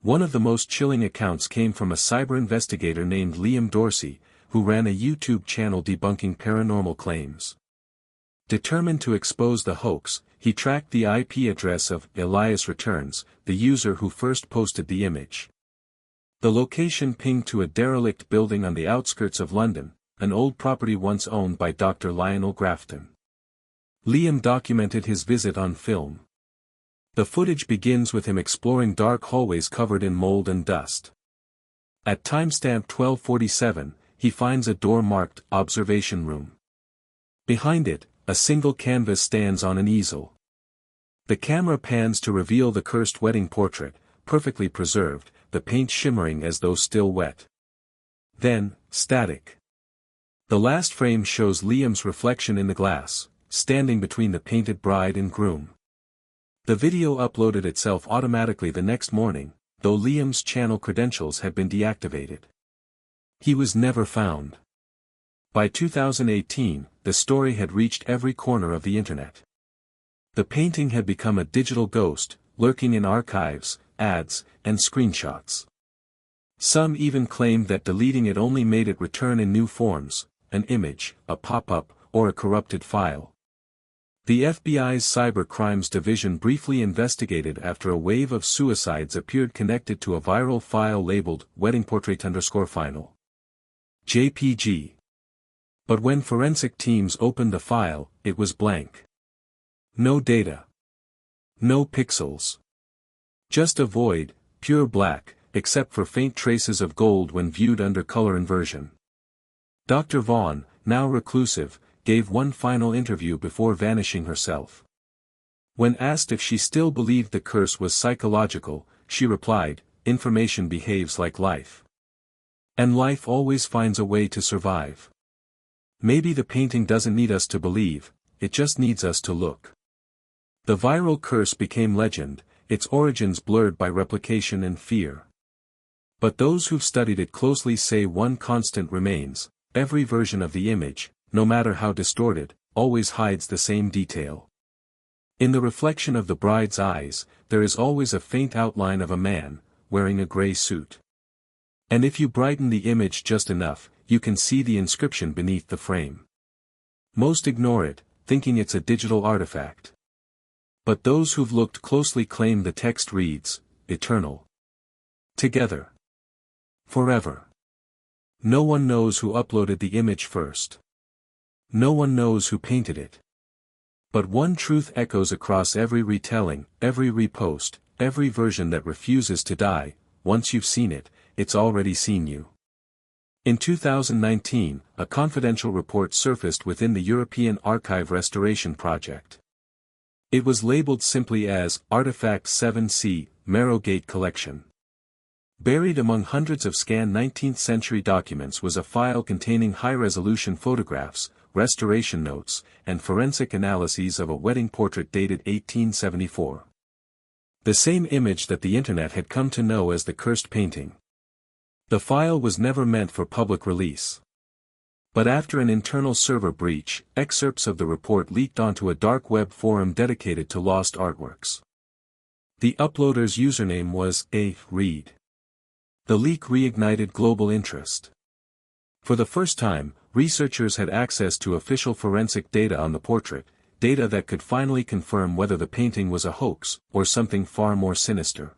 One of the most chilling accounts came from a cyber investigator named Liam Dorsey, who ran a YouTube channel debunking paranormal claims. Determined to expose the hoax, he tracked the IP address of Elias Returns, the user who first posted the image. The location pinged to a derelict building on the outskirts of London, an old property once owned by Dr. Lionel Grafton. Liam documented his visit on film. The footage begins with him exploring dark hallways covered in mold and dust. At timestamp 12:47, he finds a door marked Observation Room. Behind it, a single canvas stands on an easel. The camera pans to reveal the cursed wedding portrait, perfectly preserved, the paint shimmering as though still wet. Then, static. The last frame shows Liam's reflection in the glass, standing between the painted bride and groom. The video uploaded itself automatically the next morning, though Liam's channel credentials had been deactivated. He was never found. By 2018, the story had reached every corner of the internet. The painting had become a digital ghost, lurking in archives, ads, and screenshots. Some even claimed that deleting it only made it return in new forms, an image, a pop-up, or a corrupted file. The FBI's Cyber Crimes Division briefly investigated after a wave of suicides appeared connected to a viral file labeled weddingportrait_final JPG. But when forensic teams opened the file, it was blank. No data. No pixels. Just a void, pure black, except for faint traces of gold when viewed under color inversion. Dr. Vaughn, now reclusive, gave one final interview before vanishing herself. When asked if she still believed the curse was psychological, she replied, "Information behaves like life. And life always finds a way to survive. Maybe the painting doesn't need us to believe, it just needs us to look." The viral curse became legend, its origins blurred by replication and fear. But those who've studied it closely say one constant remains: every version of the image, no matter how distorted, always hides the same detail. In the reflection of the bride's eyes, there is always a faint outline of a man, wearing a gray suit. And if you brighten the image just enough, you can see the inscription beneath the frame. Most ignore it, thinking it's a digital artifact. But those who've looked closely claim the text reads, "Eternal. Together. Forever." No one knows who uploaded the image first. No one knows who painted it. But one truth echoes across every retelling, every repost, every version that refuses to die: once you've seen it, it's already seen you. In 2019, a confidential report surfaced within the European Archive Restoration Project. It was labeled simply as Artifact 7C, Marrowgate Collection. Buried among hundreds of scanned 19th-century documents was a file containing high-resolution photographs, restoration notes, and forensic analyses of a wedding portrait dated 1874. The same image that the Internet had come to know as the cursed painting. The file was never meant for public release. But after an internal server breach, excerpts of the report leaked onto a dark web forum dedicated to lost artworks. The uploader's username was A.Reed. The leak reignited global interest. For the first time, researchers had access to official forensic data on the portrait, data that could finally confirm whether the painting was a hoax, or something far more sinister.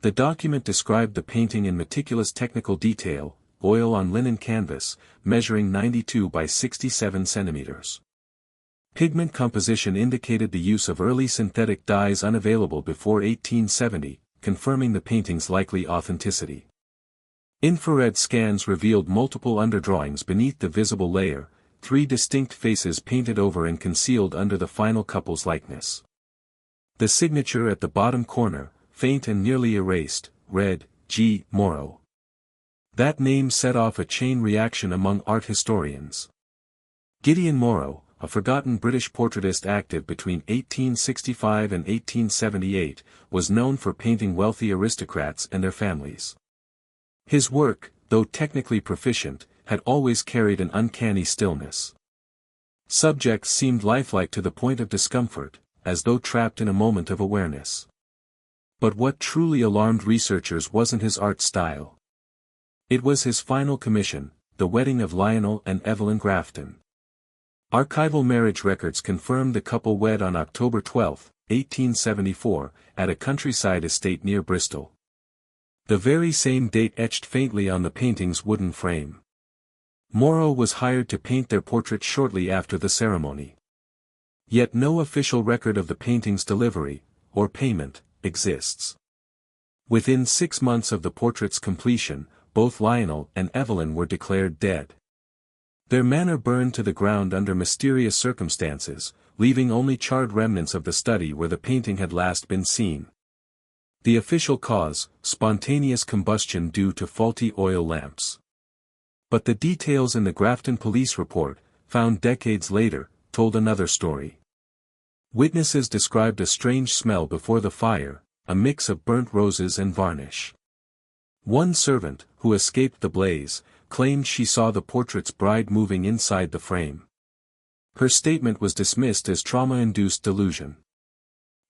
The document described the painting in meticulous technical detail: oil on linen canvas, measuring 92 by 67 centimeters. Pigment composition indicated the use of early synthetic dyes unavailable before 1870, confirming the painting's likely authenticity. Infrared scans revealed multiple underdrawings beneath the visible layer, 3 distinct faces painted over and concealed under the final couple's likeness. The signature at the bottom corner, faint and nearly erased, read, G. Morrow. That name set off a chain reaction among art historians. Gideon Morrow, a forgotten British portraitist active between 1865 and 1878, was known for painting wealthy aristocrats and their families. His work, though technically proficient, had always carried an uncanny stillness. Subjects seemed lifelike to the point of discomfort, as though trapped in a moment of awareness. But what truly alarmed researchers wasn't his art style. It was his final commission, the wedding of Lionel and Evelyn Grafton. Archival marriage records confirmed the couple wed on October 12, 1874, at a countryside estate near Bristol. The very same date etched faintly on the painting's wooden frame. Morrow was hired to paint their portrait shortly after the ceremony. Yet no official record of the painting's delivery, or payment, exists. Within 6 months of the portrait's completion, both Lionel and Evelyn were declared dead. Their manor burned to the ground under mysterious circumstances, leaving only charred remnants of the study where the painting had last been seen. The official cause: spontaneous combustion due to faulty oil lamps. But the details in the Grafton police report, found decades later, told another story. Witnesses described a strange smell before the fire, a mix of burnt roses and varnish. One servant, who escaped the blaze, claimed she saw the portrait's bride moving inside the frame. Her statement was dismissed as trauma-induced delusion.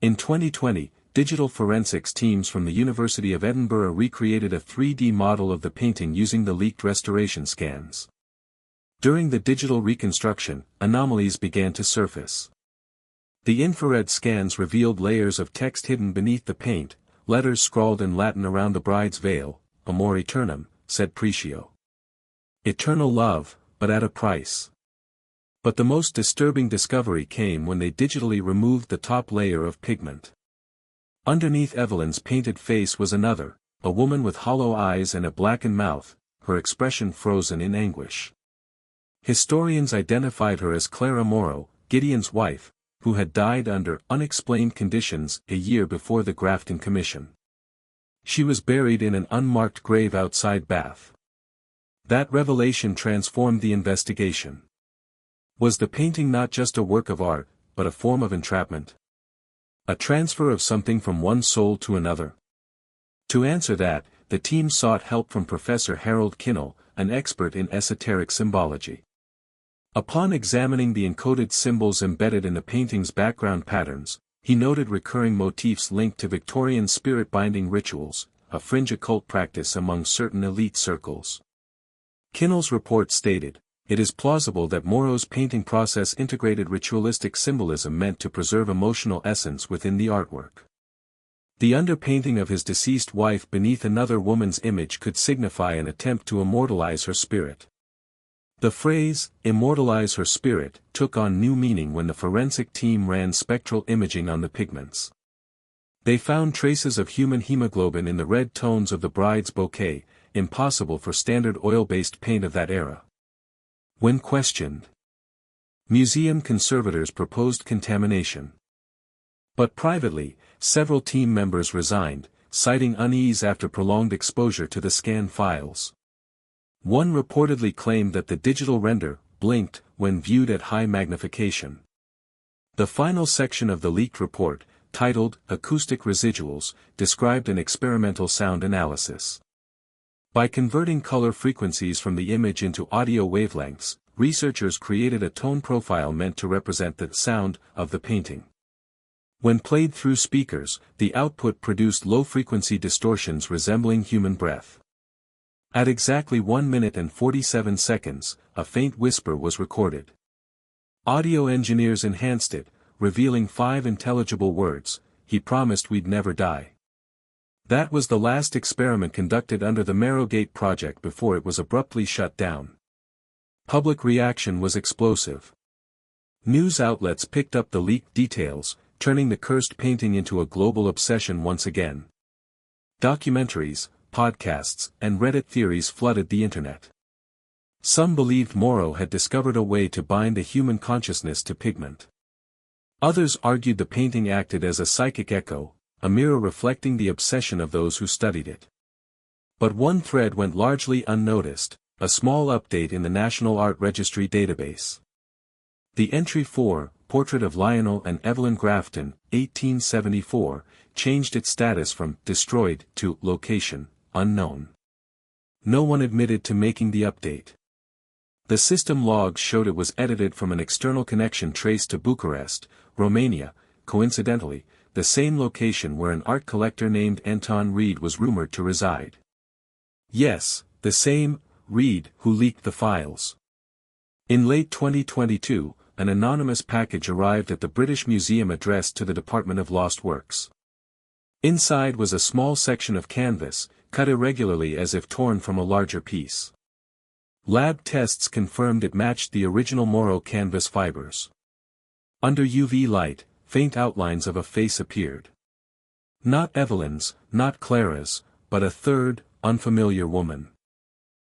In 2020, digital forensics teams from the University of Edinburgh recreated a 3D model of the painting using the leaked restoration scans. During the digital reconstruction, anomalies began to surface. The infrared scans revealed layers of text hidden beneath the paint, letters scrawled in Latin around the bride's veil. Amor eternum, said Pricio. Eternal love, but at a price. But the most disturbing discovery came when they digitally removed the top layer of pigment. Underneath Evelyn's painted face was another, a woman with hollow eyes and a blackened mouth, her expression frozen in anguish. Historians identified her as Clara Morrow, Gideon's wife, who had died under unexplained conditions a year before the grafting commission. She was buried in an unmarked grave outside Bath. That revelation transformed the investigation. Was the painting not just a work of art, but a form of entrapment? A transfer of something from one soul to another? To answer that, the team sought help from Professor Harold Kinnell, an expert in esoteric symbology. Upon examining the encoded symbols embedded in the painting's background patterns, he noted recurring motifs linked to Victorian spirit-binding rituals, a fringe occult practice among certain elite circles. Kinnell's report stated, "It is plausible that Morrow's painting process integrated ritualistic symbolism meant to preserve emotional essence within the artwork." The underpainting of his deceased wife beneath another woman's image could signify an attempt to immortalize her spirit. The phrase, "immortalize her spirit," took on new meaning when the forensic team ran spectral imaging on the pigments. They found traces of human hemoglobin in the red tones of the bride's bouquet, impossible for standard oil-based paint of that era. When questioned, museum conservators proposed contamination. But privately, several team members resigned, citing unease after prolonged exposure to the scan files. One reportedly claimed that the digital render blinked when viewed at high magnification. The final section of the leaked report, titled Acoustic Residuals, described an experimental sound analysis. By converting color frequencies from the image into audio wavelengths, researchers created a tone profile meant to represent the sound of the painting. When played through speakers, the output produced low-frequency distortions resembling human breath. At exactly 1 minute and 47 seconds, a faint whisper was recorded. Audio engineers enhanced it, revealing 5 intelligible words: "He promised we'd never die." That was the last experiment conducted under the Marrowgate project before it was abruptly shut down. Public reaction was explosive. News outlets picked up the leaked details, turning the cursed painting into a global obsession once again. Documentaries, podcasts, and Reddit theories flooded the internet. Some believed Morrow had discovered a way to bind the human consciousness to pigment. Others argued the painting acted as a psychic echo, a mirror reflecting the obsession of those who studied it. But one thread went largely unnoticed, a small update in the National Art Registry database. The entry 4, Portrait of Lionel and Evelyn Grafton, 1874, changed its status from destroyed to location unknown. No one admitted to making the update. The system logs showed it was edited from an external connection traced to Bucharest, Romania, coincidentally, the same location where an art collector named Anton Reed was rumored to reside. Yes, the same Reed who leaked the files. In late 2022, an anonymous package arrived at the British Museum addressed to the Department of Lost Works. Inside was a small section of canvas, cut irregularly as if torn from a larger piece. Lab tests confirmed it matched the original Morrow canvas fibers. Under UV light, faint outlines of a face appeared. Not Evelyn's, not Clara's, but a third, unfamiliar woman.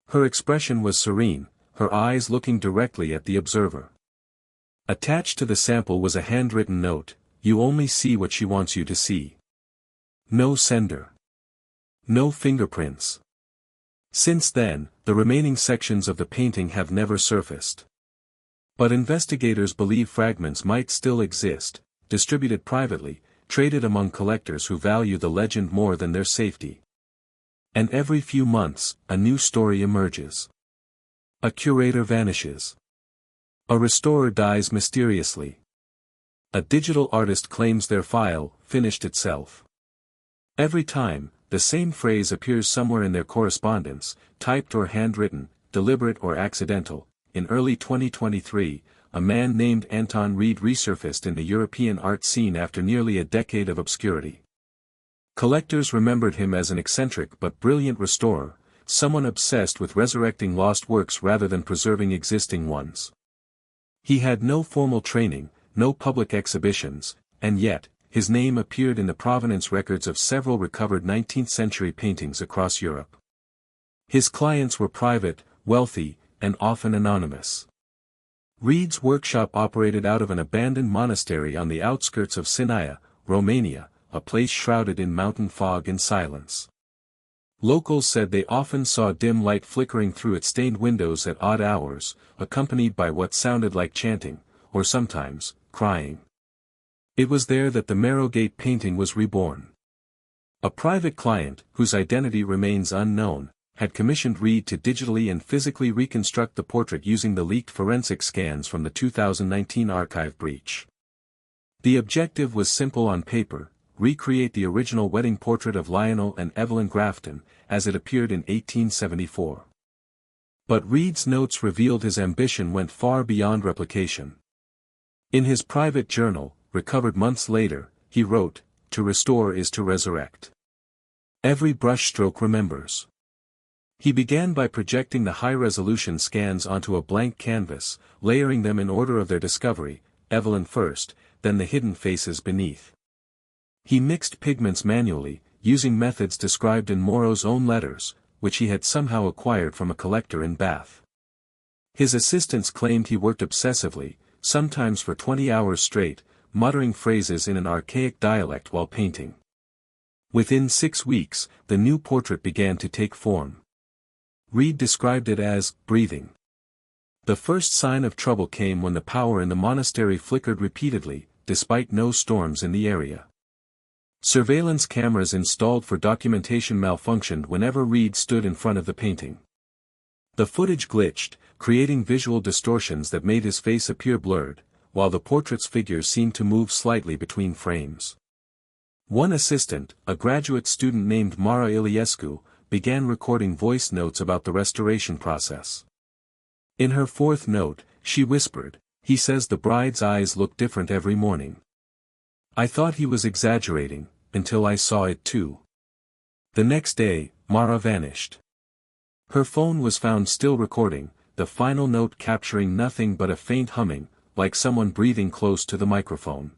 Her expression was serene, her eyes looking directly at the observer. Attached to the sample was a handwritten note: "You only see what she wants you to see." No sender. No fingerprints. Since then, the remaining sections of the painting have never surfaced. But investigators believe fragments might still exist, distributed privately, traded among collectors who value the legend more than their safety. And every few months, a new story emerges. A curator vanishes. A restorer dies mysteriously. A digital artist claims their file finished itself. Every time, the same phrase appears somewhere in their correspondence, typed or handwritten, deliberate or accidental: in early 2023, a man named Anton Reed resurfaced in the European art scene after nearly a decade of obscurity. Collectors remembered him as an eccentric but brilliant restorer, someone obsessed with resurrecting lost works rather than preserving existing ones. He had no formal training, no public exhibitions, and yet, his name appeared in the provenance records of several recovered 19th-century paintings across Europe. His clients were private, wealthy, and often anonymous. Reed's workshop operated out of an abandoned monastery on the outskirts of Sinaia, Romania, a place shrouded in mountain fog and silence. Locals said they often saw dim light flickering through its stained windows at odd hours, accompanied by what sounded like chanting, or sometimes, crying. It was there that the Marrowgate painting was reborn. A private client, whose identity remains unknown, had commissioned Reed to digitally and physically reconstruct the portrait using the leaked forensic scans from the 2019 archive breach. The objective was simple on paper: recreate the original wedding portrait of Lionel and Evelyn Grafton, as it appeared in 1874. But Reed's notes revealed his ambition went far beyond replication. In his private journal, recovered months later, he wrote, "To restore is to resurrect. Every brushstroke remembers." He began by projecting the high-resolution scans onto a blank canvas, layering them in order of their discovery, Evelyn first, then the hidden faces beneath. He mixed pigments manually, using methods described in Moreau's own letters, which he had somehow acquired from a collector in Bath. His assistants claimed he worked obsessively, sometimes for 20 hours straight, muttering phrases in an archaic dialect while painting. Within 6 weeks, the new portrait began to take form. Reed described it as breathing. The first sign of trouble came when the power in the monastery flickered repeatedly, despite no storms in the area. Surveillance cameras installed for documentation malfunctioned whenever Reed stood in front of the painting. The footage glitched, creating visual distortions that made his face appear blurred, while the portrait's figures seemed to move slightly between frames. One assistant, a graduate student named Mara Iliescu, began recording voice notes about the restoration process. In her 4th note, she whispered, "He says the bride's eyes look different every morning. I thought he was exaggerating, until I saw it too." The next day, Mara vanished. Her phone was found still recording, the final note capturing nothing but a faint humming, like someone breathing close to the microphone.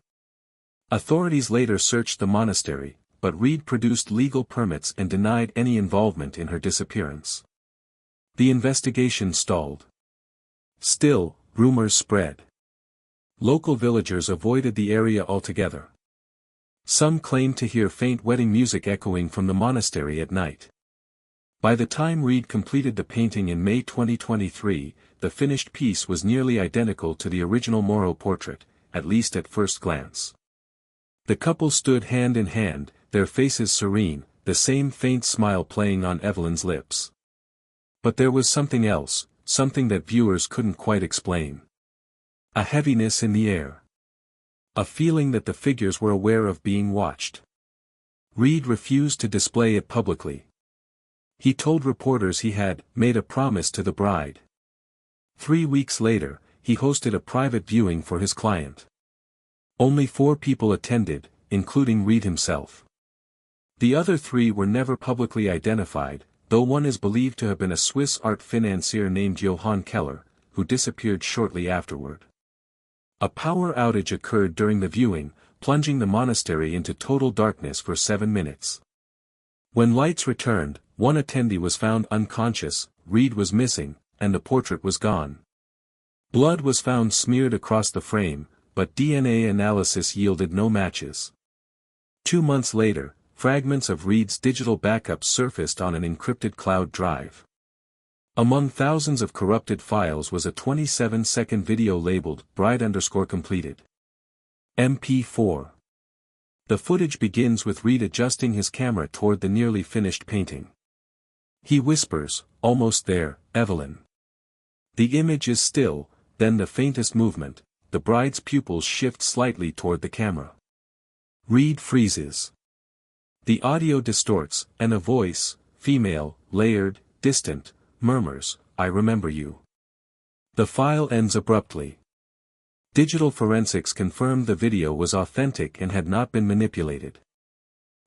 Authorities later searched the monastery, but Reed produced legal permits and denied any involvement in her disappearance. The investigation stalled. Still, rumors spread. Local villagers avoided the area altogether. Some claimed to hear faint wedding music echoing from the monastery at night. By the time Reed completed the painting in May 2023, the finished piece was nearly identical to the original Moreau portrait, at least at first glance. The couple stood hand in hand, their faces serene, the same faint smile playing on Evelyn's lips. But there was something else, something that viewers couldn't quite explain. A heaviness in the air. A feeling that the figures were aware of being watched. Reed refused to display it publicly. He told reporters he had made a promise to the bride. 3 weeks later, he hosted a private viewing for his client. Only 4 people attended, including Reed himself. The other 3 were never publicly identified, though one is believed to have been a Swiss art financier named Johann Keller, who disappeared shortly afterward. A power outage occurred during the viewing, plunging the monastery into total darkness for 7 minutes. When lights returned, one attendee was found unconscious, Reed was missing, and the portrait was gone. Blood was found smeared across the frame, but DNA analysis yielded no matches. 2 months later, fragments of Reed's digital backups surfaced on an encrypted cloud drive. Among thousands of corrupted files was a 27-second video labeled bride_completed. MP4. The footage begins with Reed adjusting his camera toward the nearly finished painting. He whispers, "Almost there, Evelyn." The image is still, then the faintest movement, the bride's pupils shift slightly toward the camera. Reed freezes. The audio distorts, and a voice, female, layered, distant, murmurs, "I remember you." The file ends abruptly. Digital forensics confirmed the video was authentic and had not been manipulated.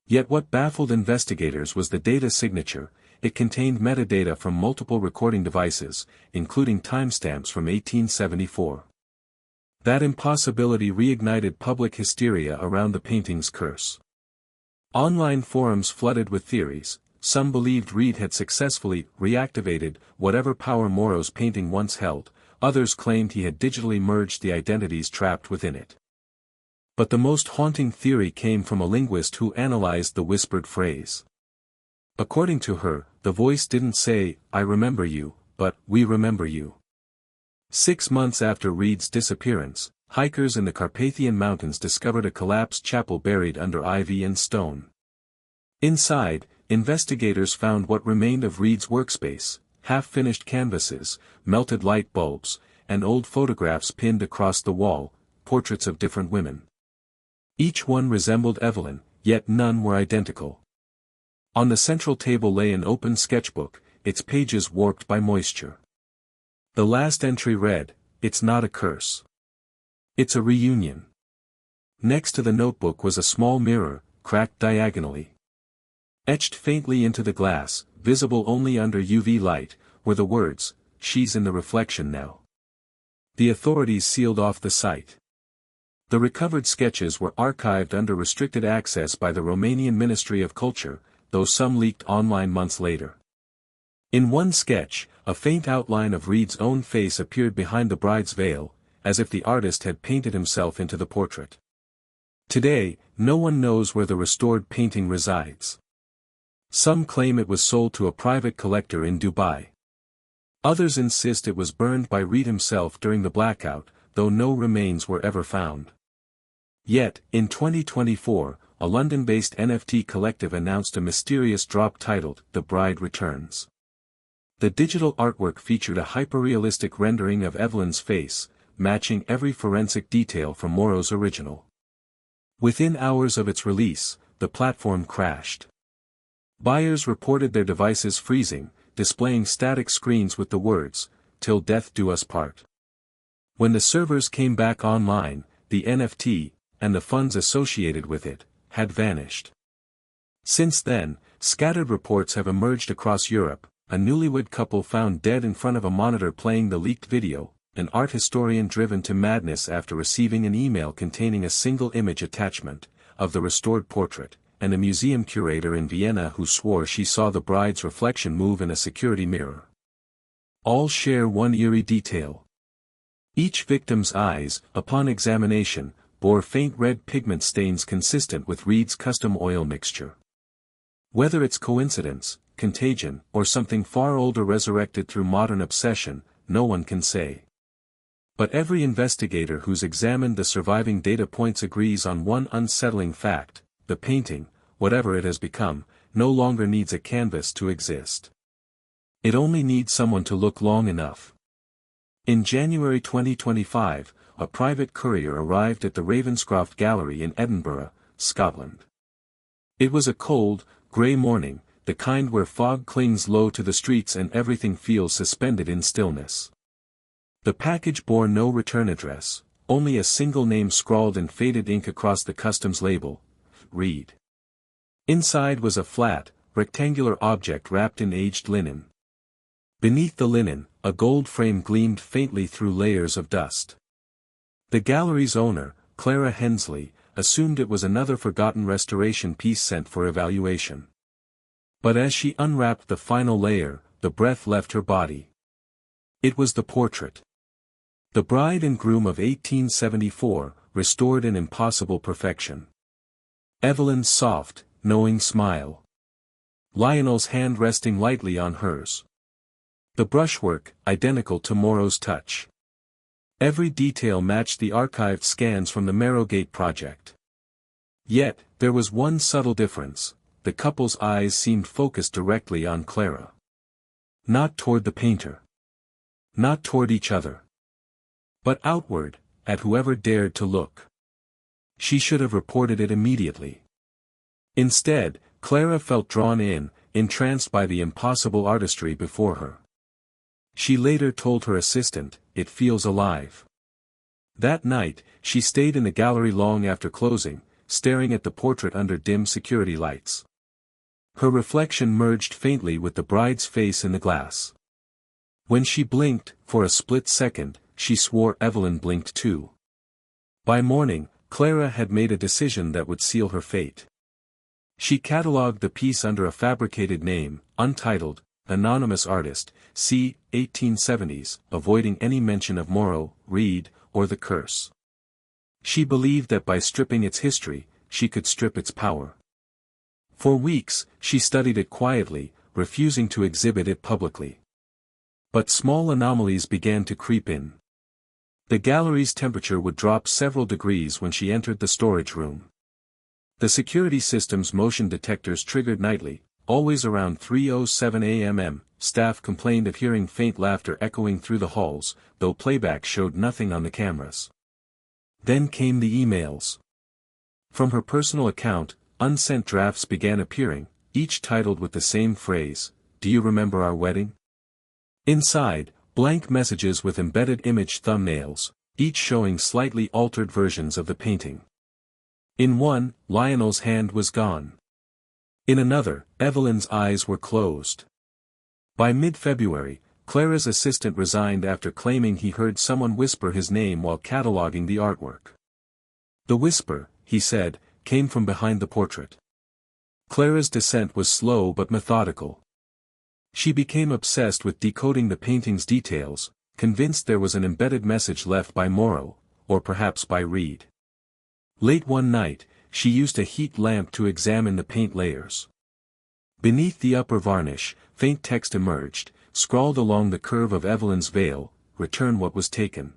Yet what baffled investigators was the data signature. It contained metadata from multiple recording devices, including timestamps from 1874. That impossibility reignited public hysteria around the painting's curse. Online forums flooded with theories. Some believed Reed had successfully reactivated whatever power Moro's painting once held, others claimed he had digitally merged the identities trapped within it. But the most haunting theory came from a linguist who analyzed the whispered phrase. According to her, the voice didn't say, "I remember you," but "We remember you." 6 months after Reed's disappearance, hikers in the Carpathian Mountains discovered a collapsed chapel buried under ivy and stone. Inside, investigators found what remained of Reed's workspace: half-finished canvases, melted light bulbs, and old photographs pinned across the wall, portraits of different women. Each one resembled Evelyn, yet none were identical. On the central table lay an open sketchbook, its pages warped by moisture. The last entry read, "It's not a curse. It's a reunion." Next to the notebook was a small mirror, cracked diagonally. Etched faintly into the glass, visible only under UV light, were the words, "She's in the reflection now." The authorities sealed off the site. The recovered sketches were archived under restricted access by the Romanian Ministry of Culture, though some leaked online months later. In one sketch, a faint outline of Reed's own face appeared behind the bride's veil, as if the artist had painted himself into the portrait. Today, no one knows where the restored painting resides. Some claim it was sold to a private collector in Dubai. Others insist it was burned by Reed himself during the blackout, though no remains were ever found. Yet, in 2024, a London-based NFT collective announced a mysterious drop titled, "The Bride Returns." The digital artwork featured a hyperrealistic rendering of Evelyn's face, matching every forensic detail from Moro's original. Within hours of its release, the platform crashed. Buyers reported their devices freezing, displaying static screens with the words, "Till death do us part." When the servers came back online, the NFT, and the funds associated with it, had vanished. Since then, scattered reports have emerged across Europe: a newlywed couple found dead in front of a monitor playing the leaked video, an art historian driven to madness after receiving an email containing a single image attachment, of the restored portrait, and a museum curator in Vienna who swore she saw the bride's reflection move in a security mirror. All share one eerie detail. Each victim's eyes, upon examination, bore faint red pigment stains consistent with Reed's custom oil mixture. Whether it's coincidence, contagion, or something far older resurrected through modern obsession, no one can say. But every investigator who's examined the surviving data points agrees on one unsettling fact: the painting, whatever it has become, no longer needs a canvas to exist. It only needs someone to look long enough. In January 2025, a private courier arrived at the Ravenscroft Gallery in Edinburgh, Scotland. It was a cold, grey morning, the kind where fog clings low to the streets and everything feels suspended in stillness. The package bore no return address, only a single name scrawled in faded ink across the customs label: Reed. Inside was a flat, rectangular object wrapped in aged linen. Beneath the linen, a gold frame gleamed faintly through layers of dust. The gallery's owner, Clara Hensley, assumed it was another forgotten restoration piece sent for evaluation. But as she unwrapped the final layer, the breath left her body. It was the portrait. The bride and groom of 1874, restored in impossible perfection. Evelyn's soft, knowing smile. Lionel's hand resting lightly on hers. The brushwork, identical to Moro's touch. Every detail matched the archived scans from the Marrowgate project. Yet, there was one subtle difference: the couple's eyes seemed focused directly on Clara. Not toward the painter. Not toward each other. But outward, at whoever dared to look. She should have reported it immediately. Instead, Clara felt drawn in, entranced by the impossible artistry before her. She later told her assistant, "It feels alive." That night, she stayed in the gallery long after closing, staring at the portrait under dim security lights. Her reflection merged faintly with the bride's face in the glass. When she blinked, for a split second, she swore Evelyn blinked too. By morning, Clara had made a decision that would seal her fate. She catalogued the piece under a fabricated name, untitled, "Anonymous Artist, c. 1870s, avoiding any mention of Morrow, Reed, or the curse." She believed that by stripping its history, she could strip its power. For weeks, she studied it quietly, refusing to exhibit it publicly. But small anomalies began to creep in. The gallery's temperature would drop several degrees when she entered the storage room. The security system's motion detectors triggered nightly, always around 3:07 a.m. Staff complained of hearing faint laughter echoing through the halls, though playback showed nothing on the cameras. Then came the emails. From her personal account, unsent drafts began appearing, each titled with the same phrase, "Do you remember our wedding?" Inside, blank messages with embedded image thumbnails, each showing slightly altered versions of the painting. In one, Lionel's hand was gone. In another, Evelyn's eyes were closed. By mid-February, Clara's assistant resigned after claiming he heard someone whisper his name while cataloging the artwork. The whisper, he said, came from behind the portrait. Clara's descent was slow but methodical. She became obsessed with decoding the painting's details, convinced there was an embedded message left by Morrow, or perhaps by Reed. Late one night, she used a heat lamp to examine the paint layers. Beneath the upper varnish, faint text emerged, scrawled along the curve of Evelyn's veil, "Return what was taken."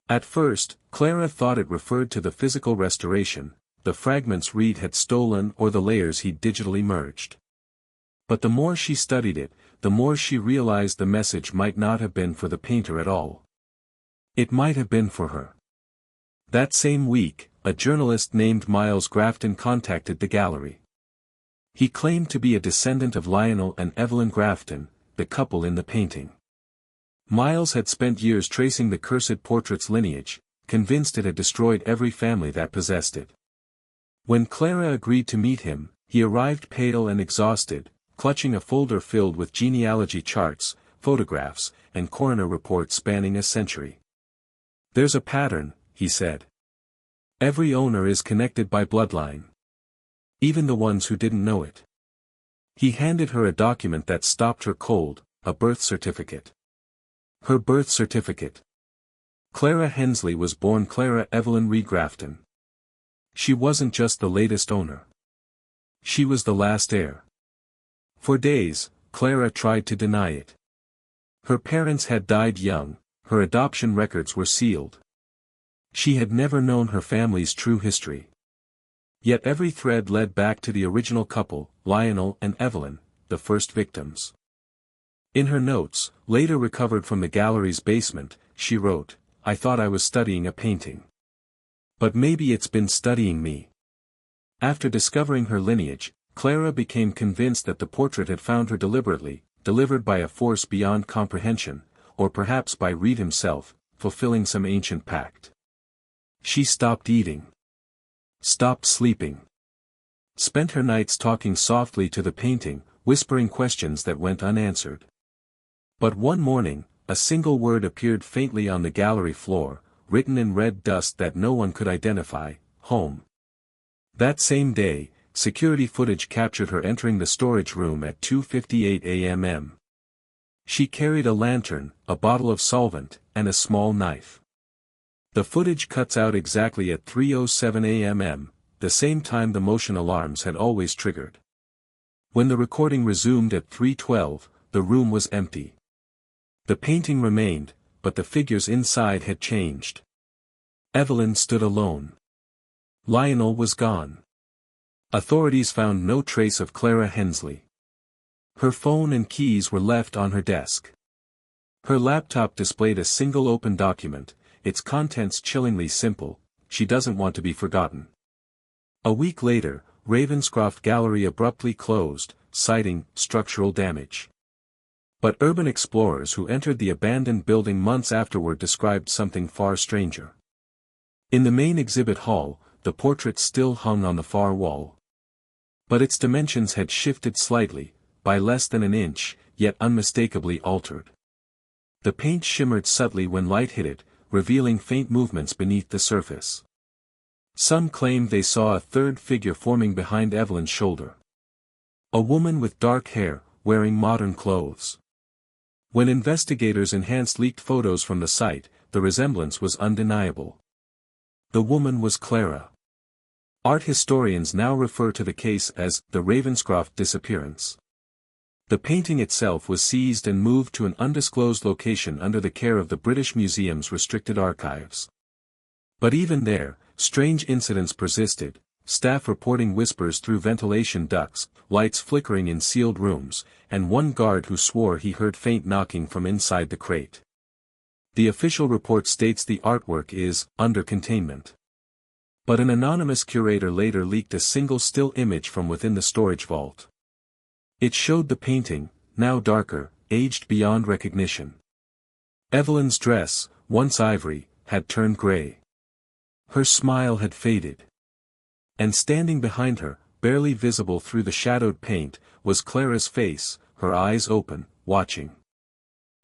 At first, Clara thought it referred to the physical restoration, the fragments Reed had stolen or the layers he'd digitally merged. But the more she studied it, the more she realized the message might not have been for the painter at all. It might have been for her. That same week, a journalist named Miles Grafton contacted the gallery. He claimed to be a descendant of Lionel and Evelyn Grafton, the couple in the painting. Miles had spent years tracing the cursed portrait's lineage, convinced it had destroyed every family that possessed it. When Clara agreed to meet him, he arrived pale and exhausted, clutching a folder filled with genealogy charts, photographs, and coroner reports spanning a century. "There's a pattern," he said. "Every owner is connected by bloodline. Even the ones who didn't know it." He handed her a document that stopped her cold, a birth certificate. Her birth certificate. Clara Hensley was born Clara Evelyn Reed Grafton. She wasn't just the latest owner. She was the last heir. For days, Clara tried to deny it. Her parents had died young, her adoption records were sealed. She had never known her family's true history. Yet every thread led back to the original couple, Lionel and Evelyn, the first victims. In her notes, later recovered from the gallery's basement, she wrote, "I thought I was studying a painting. But maybe it's been studying me." After discovering her lineage, Clara became convinced that the portrait had found her deliberately, delivered by a force beyond comprehension, or perhaps by Reed himself, fulfilling some ancient pact. She stopped eating. Stopped sleeping. Spent her nights talking softly to the painting, whispering questions that went unanswered. But one morning, a single word appeared faintly on the gallery floor, written in red dust that no one could identify, "Home." That same day, security footage captured her entering the storage room at 2:58 a.m. She carried a lantern, a bottle of solvent, and a small knife. The footage cuts out exactly at 3:07 a.m., the same time the motion alarms had always triggered. When the recording resumed at 3:12, the room was empty. The painting remained, but the figures inside had changed. Evelyn stood alone. Lionel was gone. Authorities found no trace of Clara Hensley. Her phone and keys were left on her desk. Her laptop displayed a single open document, its contents chillingly simple: "She doesn't want to be forgotten." A week later, Ravenscroft Gallery abruptly closed, citing structural damage. But urban explorers who entered the abandoned building months afterward described something far stranger. In the main exhibit hall, the portrait still hung on the far wall. But its dimensions had shifted slightly, by less than an inch, yet unmistakably altered. The paint shimmered subtly when light hit it, revealing faint movements beneath the surface. Some claimed they saw a third figure forming behind Evelyn's shoulder. A woman with dark hair, wearing modern clothes. When investigators enhanced leaked photos from the site, the resemblance was undeniable. The woman was Clara. Art historians now refer to the case as the Ravenscroft disappearance. The painting itself was seized and moved to an undisclosed location under the care of the British Museum's restricted archives. But even there, strange incidents persisted, staff reporting whispers through ventilation ducts, lights flickering in sealed rooms, and one guard who swore he heard faint knocking from inside the crate. The official report states the artwork is under containment. But an anonymous curator later leaked a single still image from within the storage vault. It showed the painting, now darker, aged beyond recognition. Evelyn's dress, once ivory, had turned gray. Her smile had faded. And standing behind her, barely visible through the shadowed paint, was Clara's face, her eyes open, watching.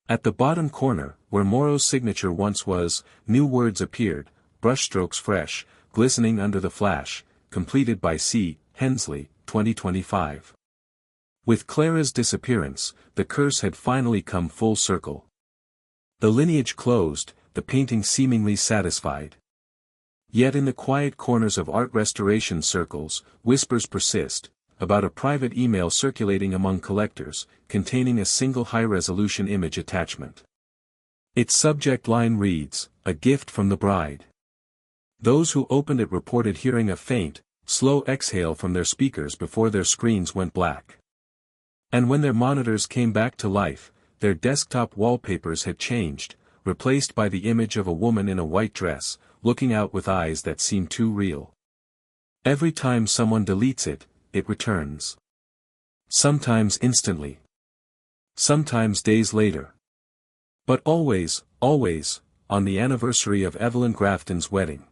At the bottom corner, where Morrow's signature once was, new words appeared, brushstrokes fresh, glistening under the flash, completed by C. Hensley, 2025. With Clara's disappearance, the curse had finally come full circle. The lineage closed, the painting seemingly satisfied. Yet in the quiet corners of art restoration circles, whispers persist, about a private email circulating among collectors, containing a single high-resolution image attachment. Its subject line reads, "A gift from the bride." Those who opened it reported hearing a faint, slow exhale from their speakers before their screens went black. And when their monitors came back to life, their desktop wallpapers had changed, replaced by the image of a woman in a white dress, looking out with eyes that seemed too real. Every time someone deletes it, it returns. Sometimes instantly. Sometimes days later. But always, always, on the anniversary of Evelyn Grafton's wedding.